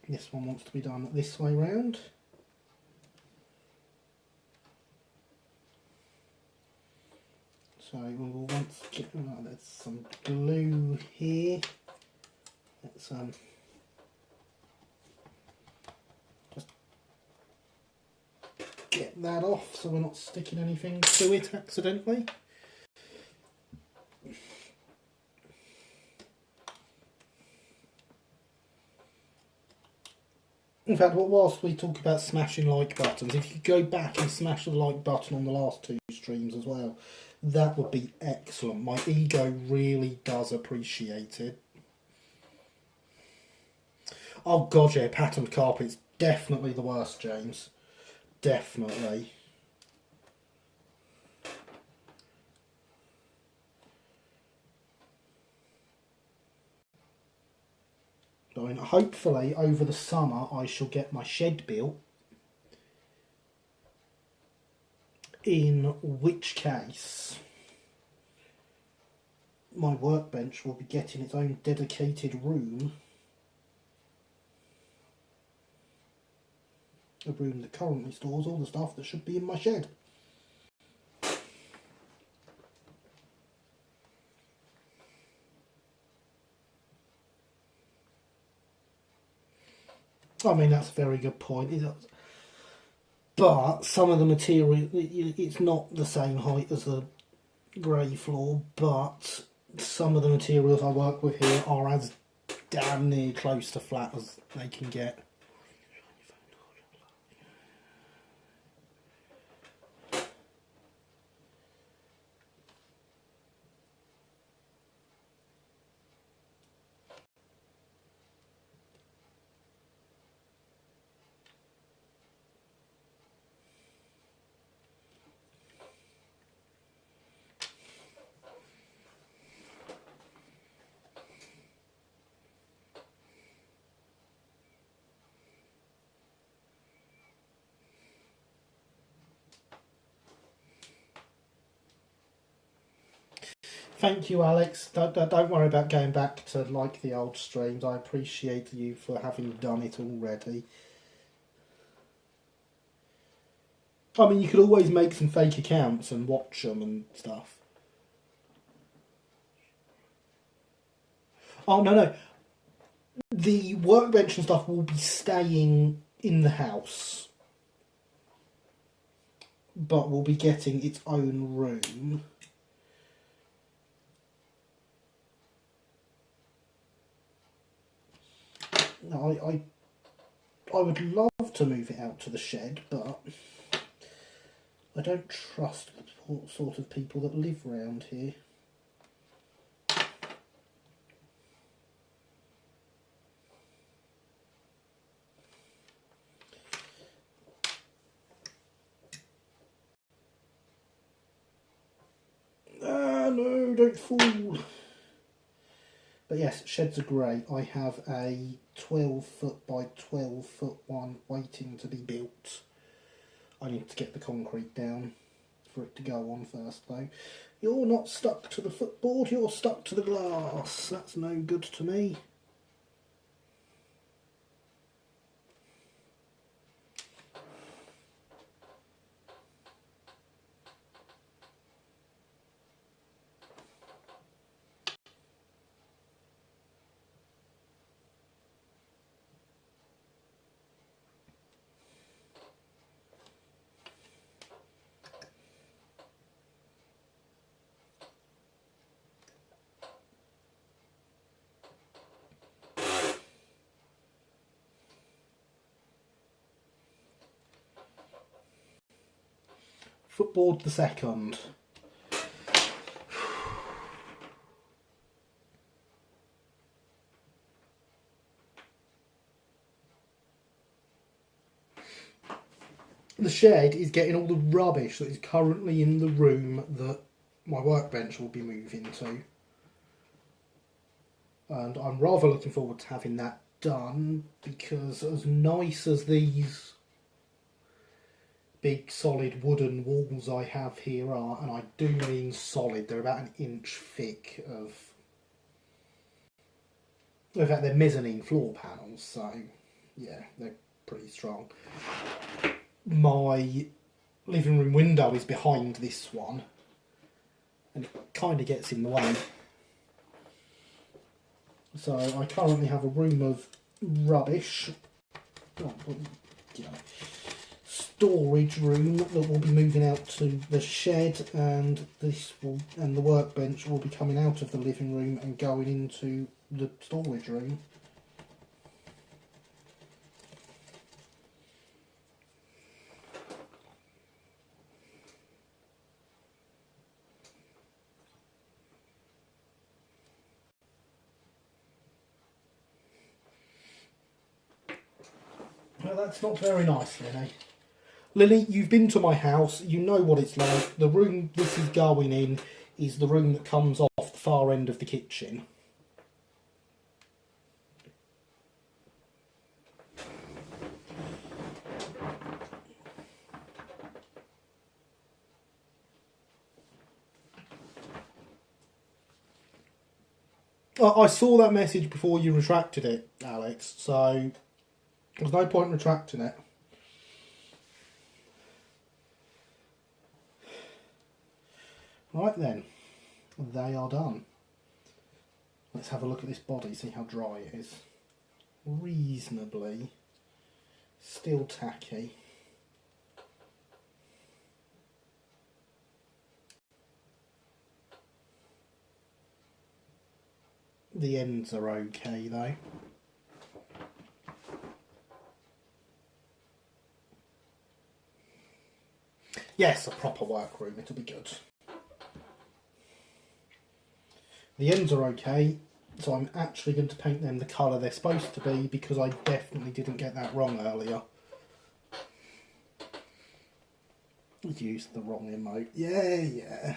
This one wants to be done this way round. So we will once get, there's some glue here. Let's just get that off so we're not sticking anything to it accidentally. In fact, whilst we talk about smashing like buttons, if you go back and smash the like button on the last two streams as well, that would be excellent. My ego really does appreciate it. Oh god, yeah, patterned carpet's definitely the worst, James. Definitely. I mean, hopefully over the summer I shall get my shed built, in which case my workbench will be getting its own dedicated room, a room that currently stores all the stuff that should be in my shed. I mean, that's a very good point. But some of the material, it's not the same height as the grey floor, but some of the materials I work with here are as damn near close to flat as they can get. Thank you, Alex. Don't worry about going back to like the old streams. I appreciate you for having done it already. I mean, you could always make some fake accounts and watch them and stuff. Oh, no. The workbench and stuff will be staying in the house, but will be getting its own room. I would love to move it out to the shed, but I don't trust the sort of people that live round here. Ah, no, don't fall. But yes, sheds are great. I have a 12 foot by 12 foot one waiting to be built. I need to get the concrete down for it to go on first though. You're not stuck to the footboard, you're stuck to the glass. That's no good to me. Footboard the second. The shed is getting all the rubbish that is currently in the room that my workbench will be moving to. And I'm rather looking forward to having that done, because as nice as these big solid wooden walls I have here are, and I do mean solid, they're about an inch thick of... In fact, they're mezzanine floor panels, so yeah, they're pretty strong. My living room window is behind this one, and it kind of gets in the way. So I currently have a room of rubbish, storage room that will be moving out to the shed, and the workbench will be coming out of the living room and going into the storage room. Well, that's not very nice, Lily. Lily, you've been to my house, you know what it's like. The room this is going in is the room that comes off the far end of the kitchen. I saw that message before you retracted it, Alex, so there's no point in retracting it. Right then, they are done. Let's have a look at this body, see how dry it is. Reasonably still tacky. The ends are okay though. Yes, a proper workroom, it'll be good. The ends are okay, so I'm actually going to paint them the colour they're supposed to be, because I definitely didn't get that wrong earlier. I used the wrong emote. Yeah.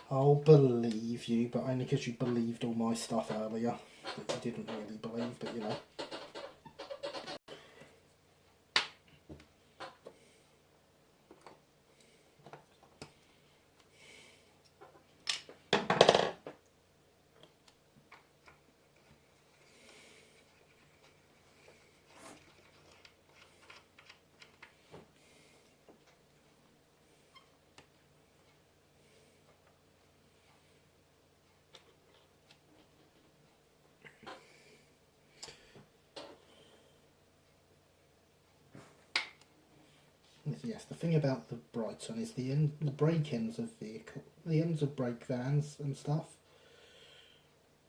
I'll believe you, but only because you believed all my stuff earlier that you didn't really believe, but you know. Yes, the thing about the Brighton is the brake ends of the ends of brake vans and stuff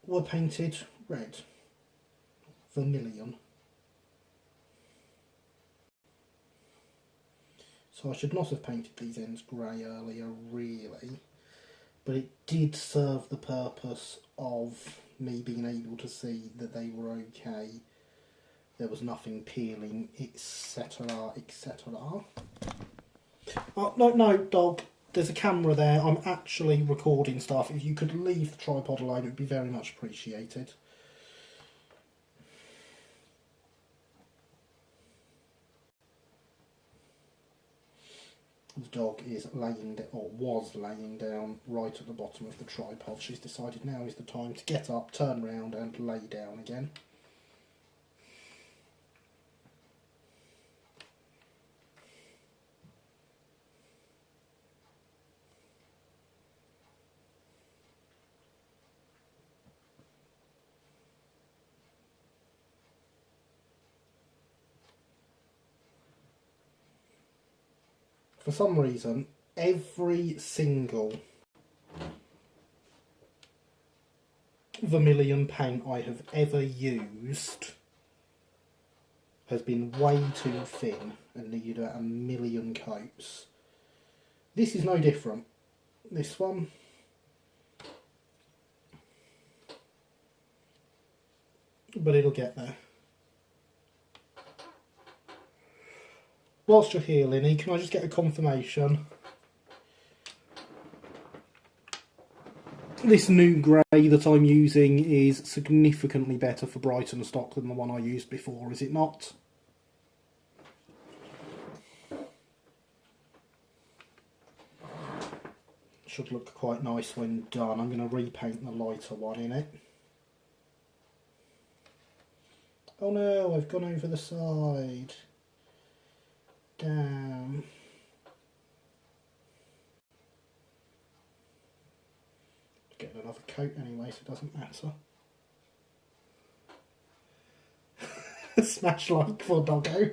were painted red, vermilion. So I should not have painted these ends grey earlier, really, but it did serve the purpose of me being able to see that they were okay. There was nothing peeling, etc, etc. Oh, no, dog. There's a camera there. I'm actually recording stuff. If you could leave the tripod alone, it would be very much appreciated. The dog is laying, or was laying down right at the bottom of the tripod. She's decided now is the time to get up, turn round and lay down again. For some reason, every single vermilion paint I have ever used has been way too thin and needed about a million coats. This is no different. This one, but it'll get there. Whilst you're here, Linny, can I just get a confirmation? This new grey that I'm using is significantly better for Brighton stock than the one I used before, is it not? Should look quite nice when done. I'm going to repaint the lighter one in it. Oh no, I've gone over the side. Damn. Get another coat anyway, so it doesn't matter. Smash like for doggo.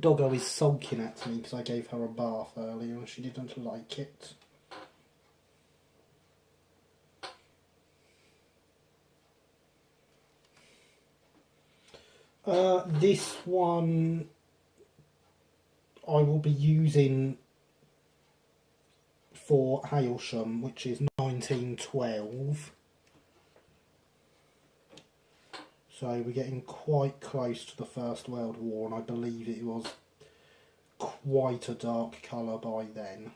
Doggo is sulking at me because I gave her a bath earlier and she didn't like it. This one I will be using for Hailsham, which is 1912. So we're getting quite close to the First World War, and I believe it was quite a dark colour by then.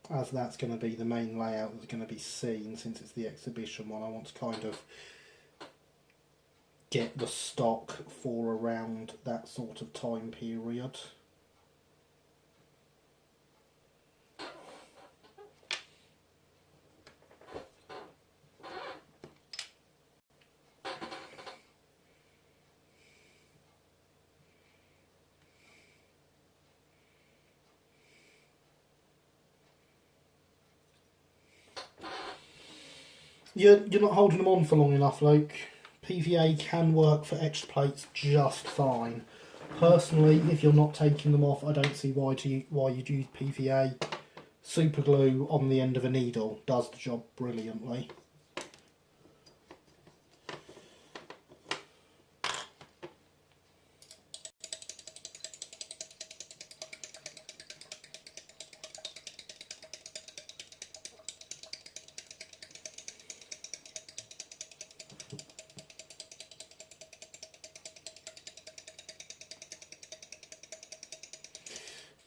As that's going to be the main layout that's going to be seen, since it's the exhibition one, I want to kind of get the stock for around that sort of time period. You're not holding them on for long enough, Luke. PVA can work for etched plates just fine. Personally, if you're not taking them off, I don't see why you'd use PVA. Super glue on the end of a needle does the job brilliantly.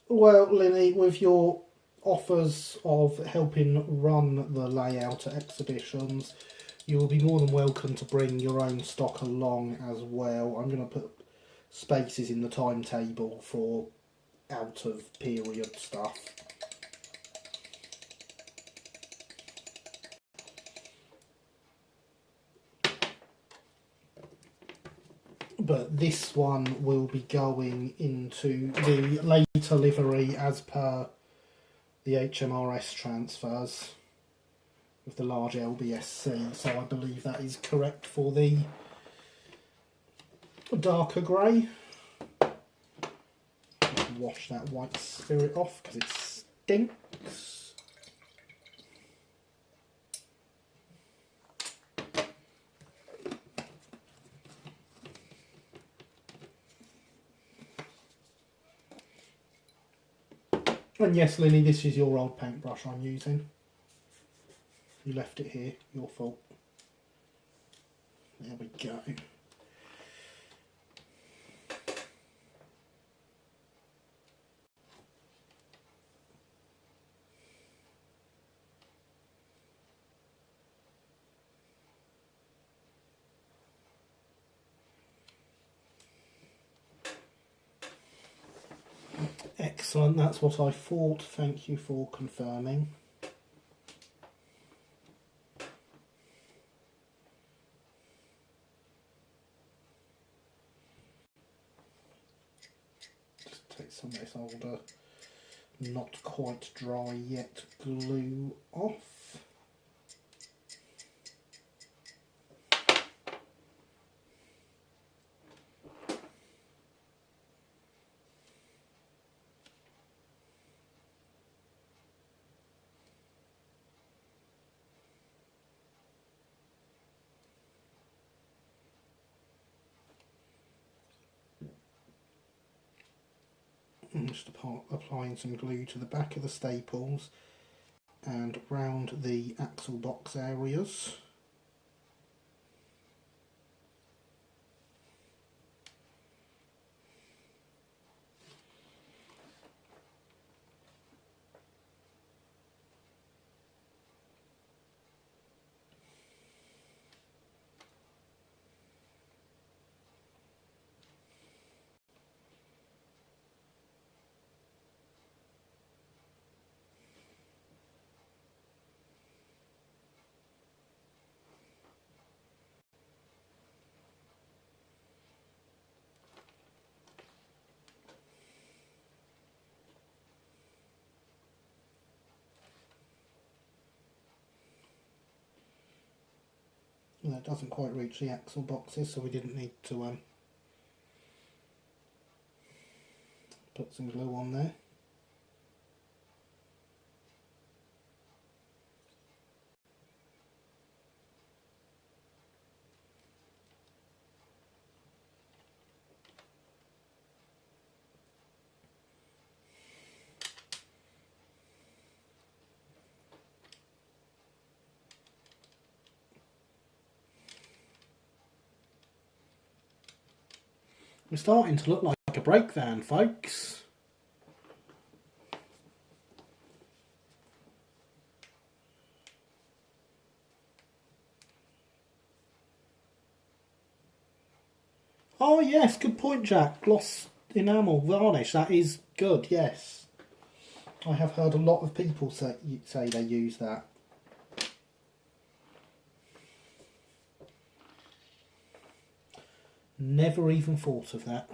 Well, Linny, with your offers of helping run the layout at exhibitions, you will be more than welcome to bring your own stock along as well. I'm going to put spaces in the timetable for out of period stuff. but this one will be going into the later livery as per the HMRS transfers with the large LBSC, so I believe that is correct for the darker grey. Wash that white spirit off because it stinks. And yes, Lily, this is your old paintbrush I'm using. You left it here, your fault. There we go. Excellent, that's what I thought. Thank you for confirming. Just take some of this older, not quite dry yet glue off. And just applying some glue to the back of the staples and round the axle box areas. And that doesn't quite reach the axle boxes, so we didn't need to put some glue on there. We're starting to look like a brake van, folks. Oh yes, good point, Jack. Gloss enamel varnish, that is good, yes. I have heard a lot of people say they use that. Never even thought of that.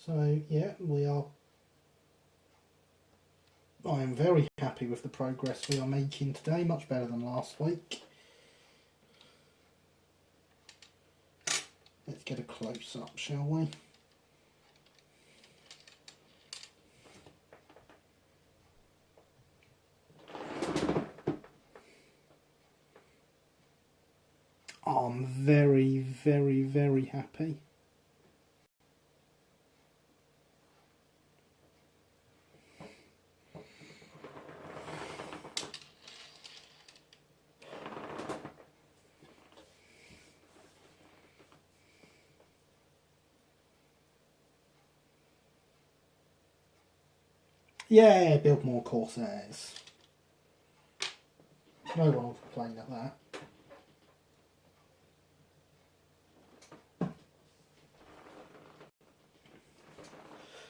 So yeah, I am very happy with the progress we are making today, much better than last week. Let's get a close up, shall we? I'm very, very, very happy. Yeah, build more Corsairs. No one will complain at that.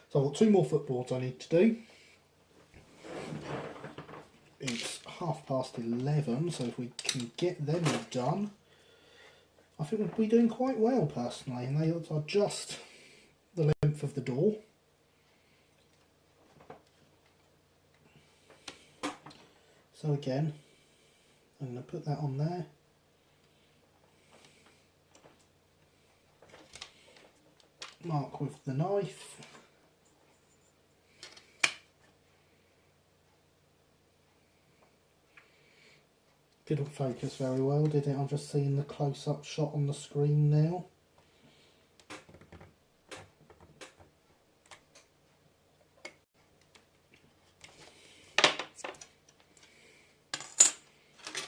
So I've got 2 more footboards I need to do. It's 11:30, so if we can get them done, I think we'll be doing quite well personally, and they are just the length of the door. So again, I'm going to put that on there. Mark with the knife. Didn't focus very well, did it? I'm just seeing the close-up shot on the screen now.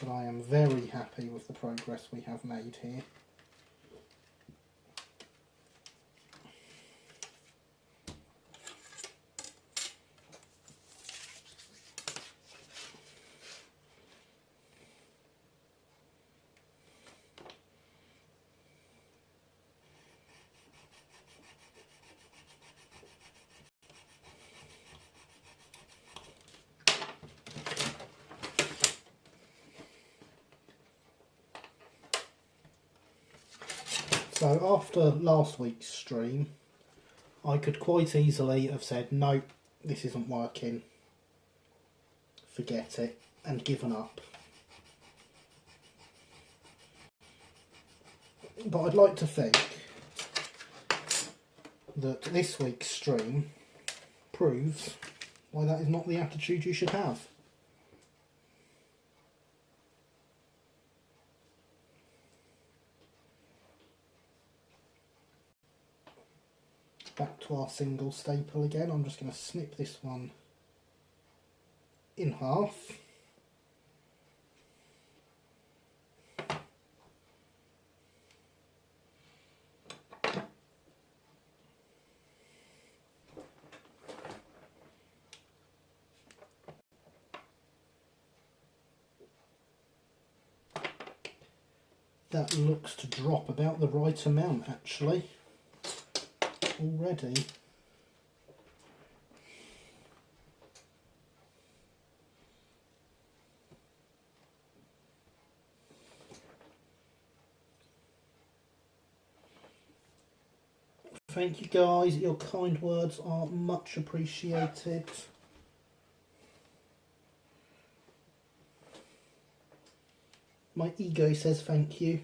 But I am very happy with the progress we have made here. So after last week's stream, I could quite easily have said, nope, this isn't working, forget it, and given up. But I'd like to think that this week's stream proves why that is not the attitude you should have. Back to our single staple again. I'm just going to snip this one in half. That looks to drop about the right amount actually already. Thank you guys, your kind words are much appreciated. My ego says thank you.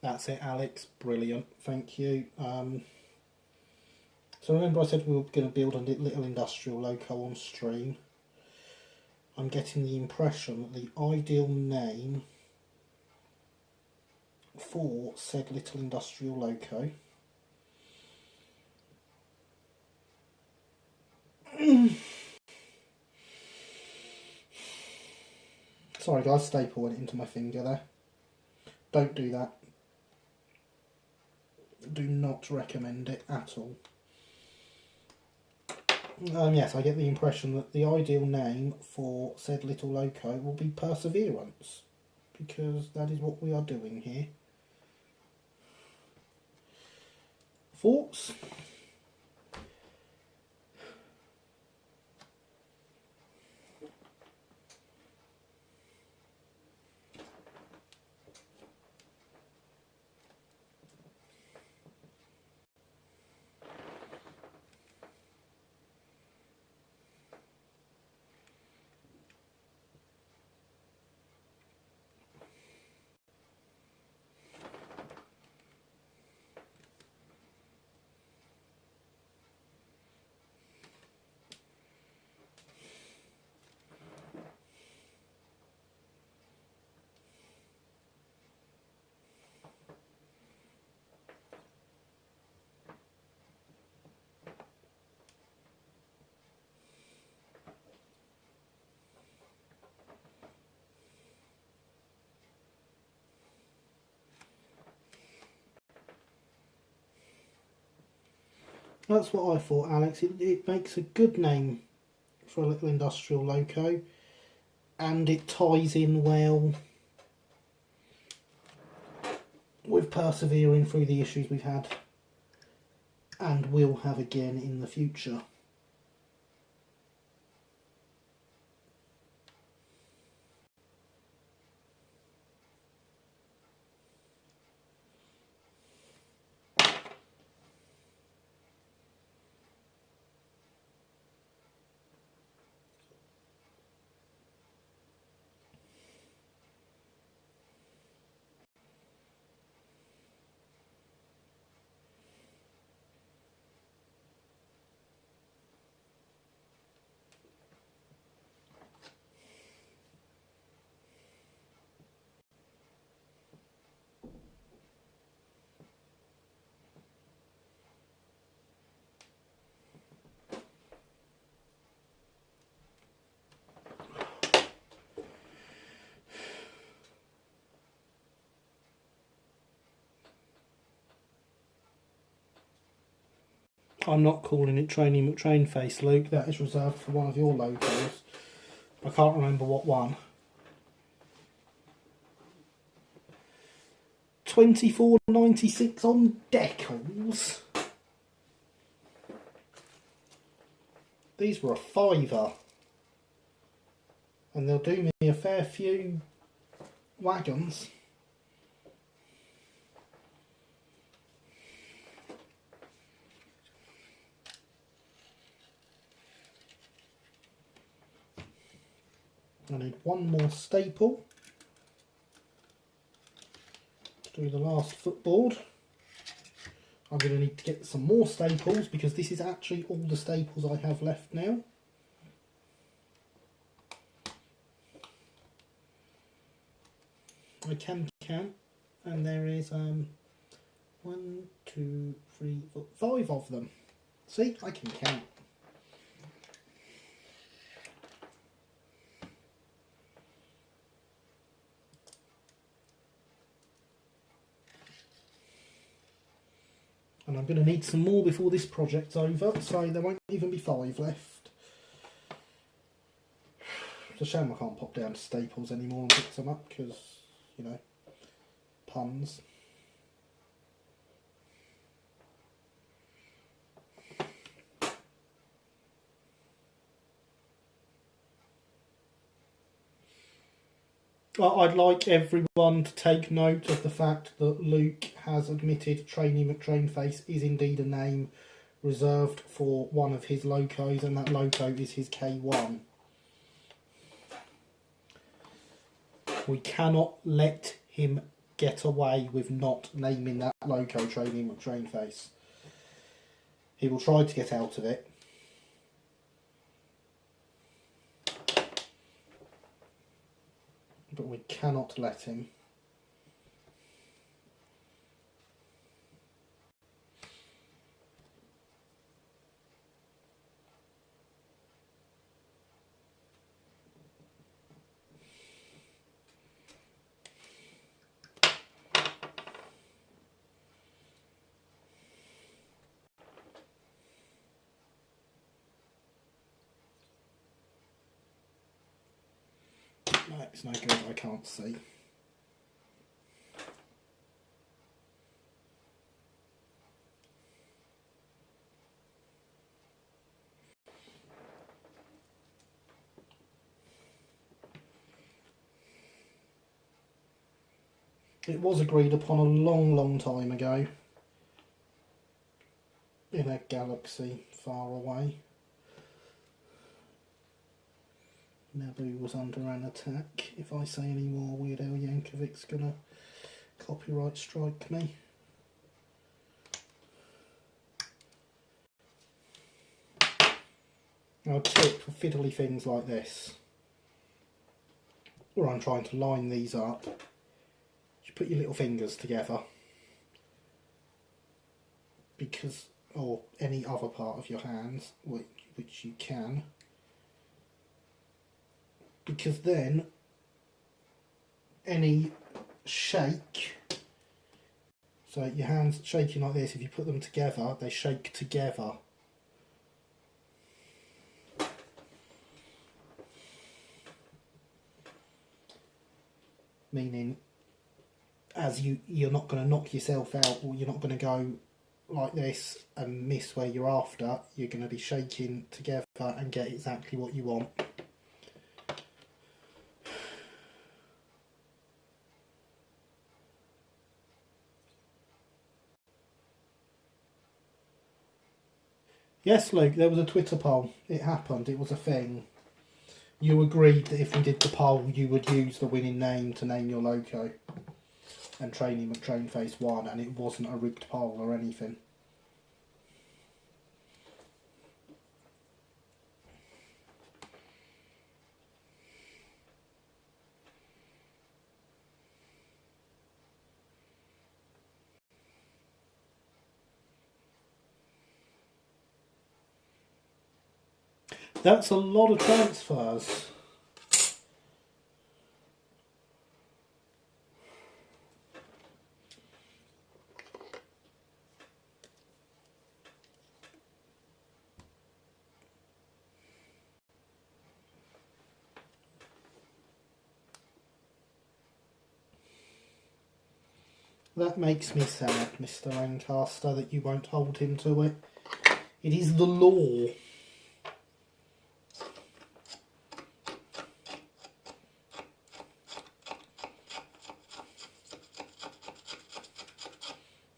That's it, Alex. Brilliant. Thank you. So remember I said we were going to build a little industrial loco on stream. I'm getting the impression that the ideal name for said little industrial loco Sorry guys, staple went into my finger there. Don't do that. Do not recommend it at all. Yes, I get the impression that the ideal name for said little loco will be Perseverance, because that is what we are doing here. Thoughts? That's what I thought, Alex. It makes a good name for a little industrial loco, and it ties in well with persevering through the issues we've had and will have again in the future. I'm not calling it Trainee McTrain Face, Luke. That is reserved for one of your logos. I can't remember what one. 24.96 on decals. These were a £5, and they'll do me a fair few wagons. I need one more staple to do the last footboard. I'm going to need to get some more staples because this is actually all the staples I have left now. I can count, and there is 1, 2, 3, 4, 5 of them. See, I can count. And I'm going to need some more before this project's over, so there won't even be 5 left. It's a shame I can't pop down to Staples anymore and pick some up, because, you know, puns. I'd like everyone to take note of the fact that Luke has admitted Trainee McTrainface is indeed a name reserved for one of his locos, and that loco is his K1. We cannot let him get away with not naming that loco Trainee McTrainface. He will try to get out of it. But we cannot let him. It's no good, I can't see. It was agreed upon a long, long time ago in a galaxy far away. Naboo was under an attack. If I say any more, Weird Al Yankovic's gonna copyright strike me. Now, a tip for fiddly things like this, where I'm trying to line these up, you put your little fingers together, because, or any other part of your hands, which you can, because then any shake, so your hands shaking like this, if you put them together, they shake together. Meaning, as you're not going to knock yourself out, or you're not going to go like this and miss where you're after. You're going to be shaking together and get exactly what you want. Yes, Luke, there was a Twitter poll. It happened. It was a thing. You agreed that if we did the poll, you would use the winning name to name your logo. And Trainee McTrainface won, and it wasn't a rigged poll or anything. That's a lot of transfers. That makes me sad, Mr. Lancaster, that you won't hold him to it. It is the law.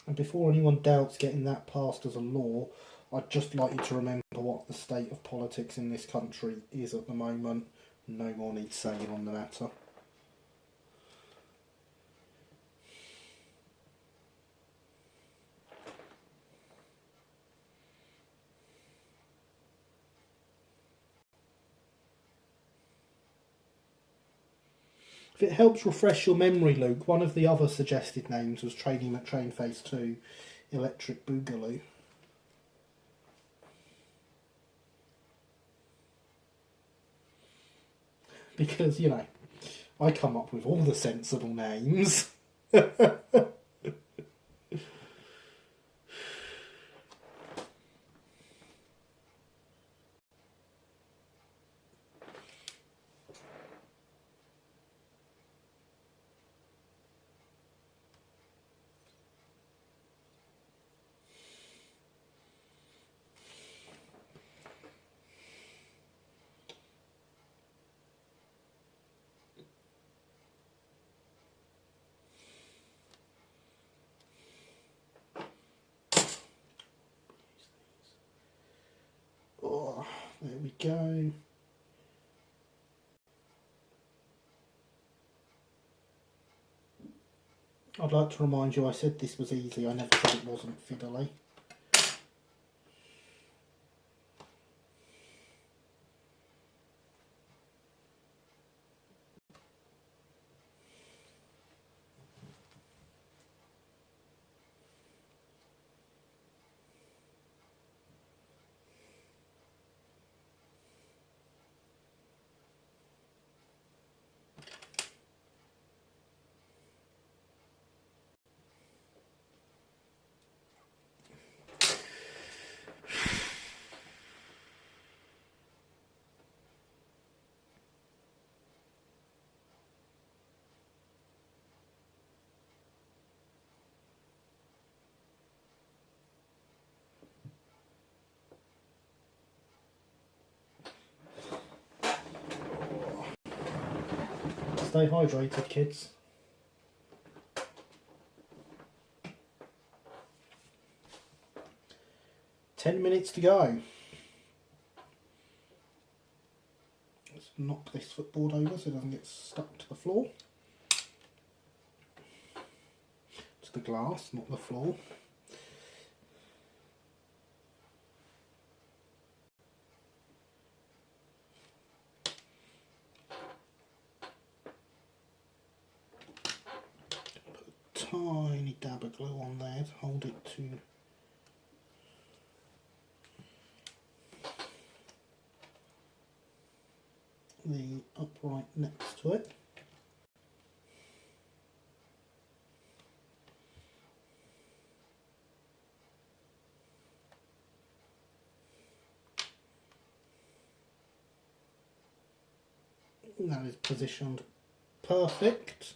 And before anyone doubts getting that passed as a law, I'd just like you to remember what the state of politics in this country is at the moment. No more needs saying on the matter. If it helps refresh your memory, Luke, one of the other suggested names was Trainee McTrainface 2, Electric Boogaloo. Because, you know, I come up with all the sensible names. Oh, there we go. I'd like to remind you I said this was easy, I never said it wasn't fiddly. Stay hydrated, kids. "10 minutes to go." Let's knock this footboard over so it doesn't get stuck to the floor. To the glass, not the floor. Tiny dab of glue on there to hold it to the upright next to it. And that is positioned perfect.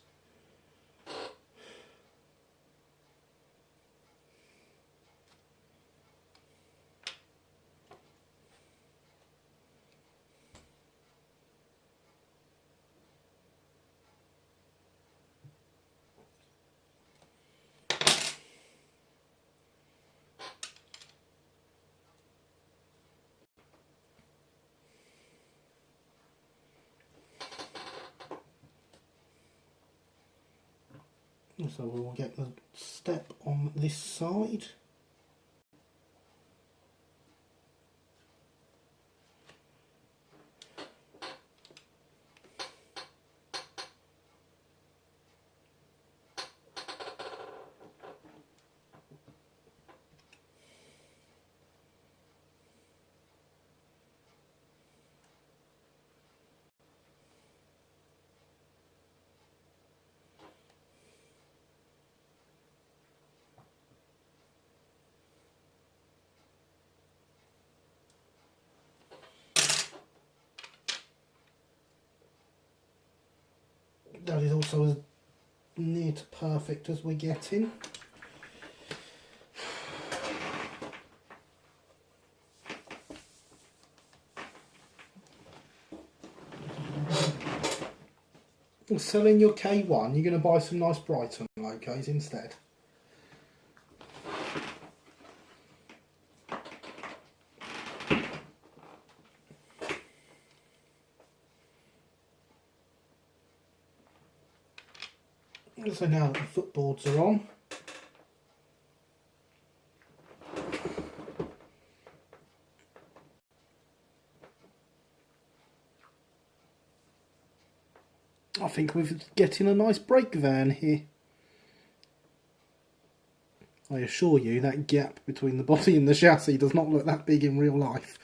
So we'll get the step on this side. That is also as near to perfect as we're getting. Selling your K1, you're going to buy some nice Brighton logos instead. So now that the footboards are on, I think we're getting a nice brake van here. I assure you that gap between the body and the chassis does not look that big in real life.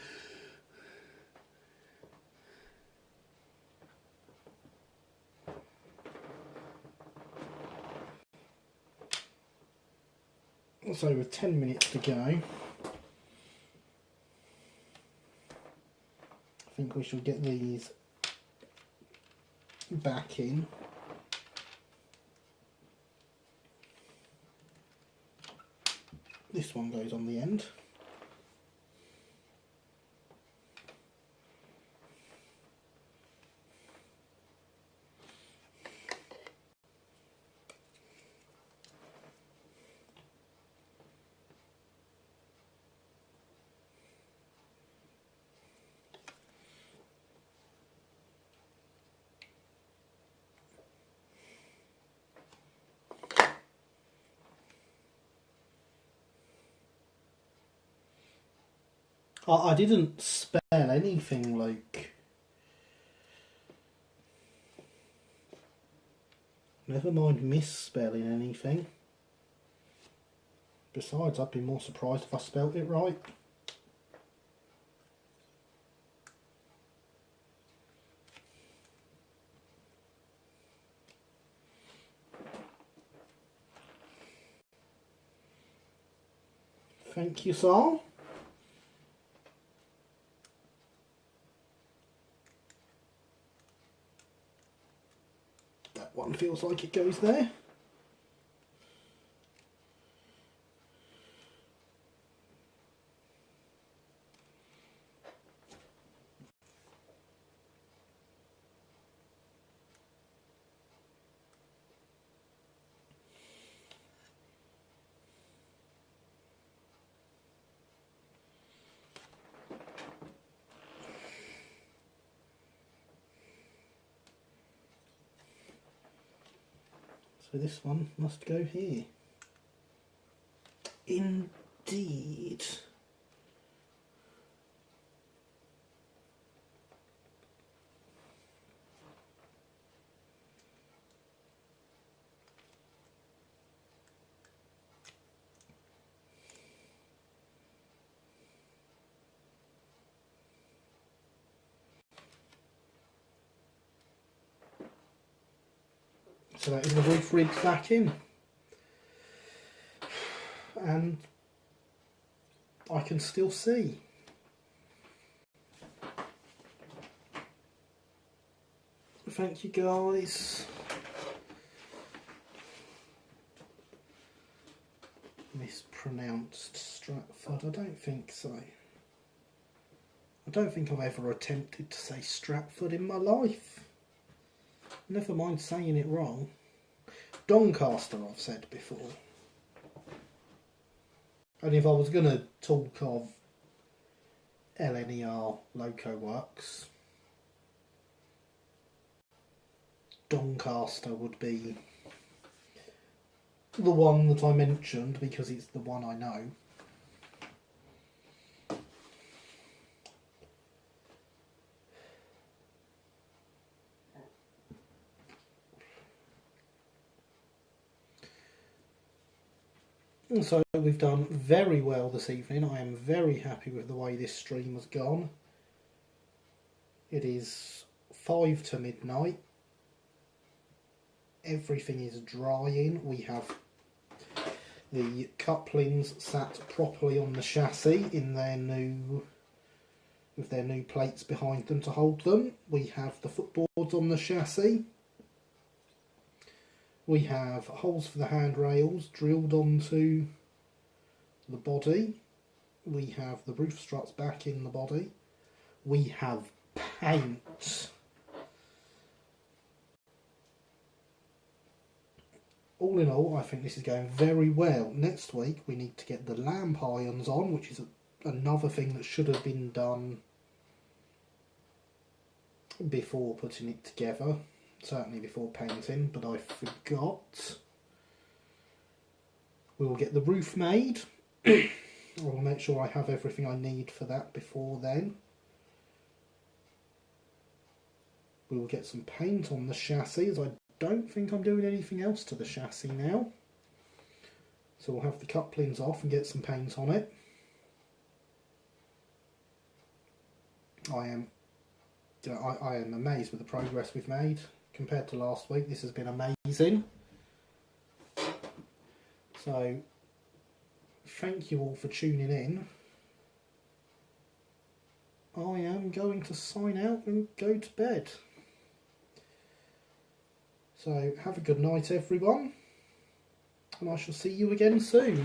So with 10 minutes to go, I think we should get these back in. This one goes on the end. I didn't spell anything, Luke. Never mind misspelling anything. Besides, I'd be more surprised if I spelt it right. Thank you, sir. That one feels like it goes there. So this one must go here. Indeed. So that is the roof rigged back in. And I can still see. Thank you guys. Mispronounced Stratford? I don't think so. I don't think I've ever attempted to say Stratford in my life. Never mind saying it wrong. Doncaster I've said before. And if I was going to talk of LNER Loco Works, Doncaster would be the one that I mentioned because it's the one I know. And so we've done very well this evening. I am very happy with the way this stream has gone. It is 5 to midnight. Everything is drying. We have the couplings sat properly on the chassis in their new, with their new plates behind them to hold them. We have the footboards on the chassis. We have holes for the handrails drilled onto the body. We have the roof struts back in the body. We have paint. All in all, I think this is going very well. Next week we need to get the lamp irons on, which is another thing that should have been done before putting it together. Certainly before painting, but I forgot. We will get the roof made. I will make sure I have everything I need for that before then. We will get some paint on the chassis, as I don't think I'm doing anything else to the chassis now. So we'll have the couplings off and get some paint on it. I am amazed with the progress we've made. Compared to last week, this has been amazing. So, thank you all for tuning in. I am going to sign out and go to bed. So, have a good night everyone, and I shall see you again soon.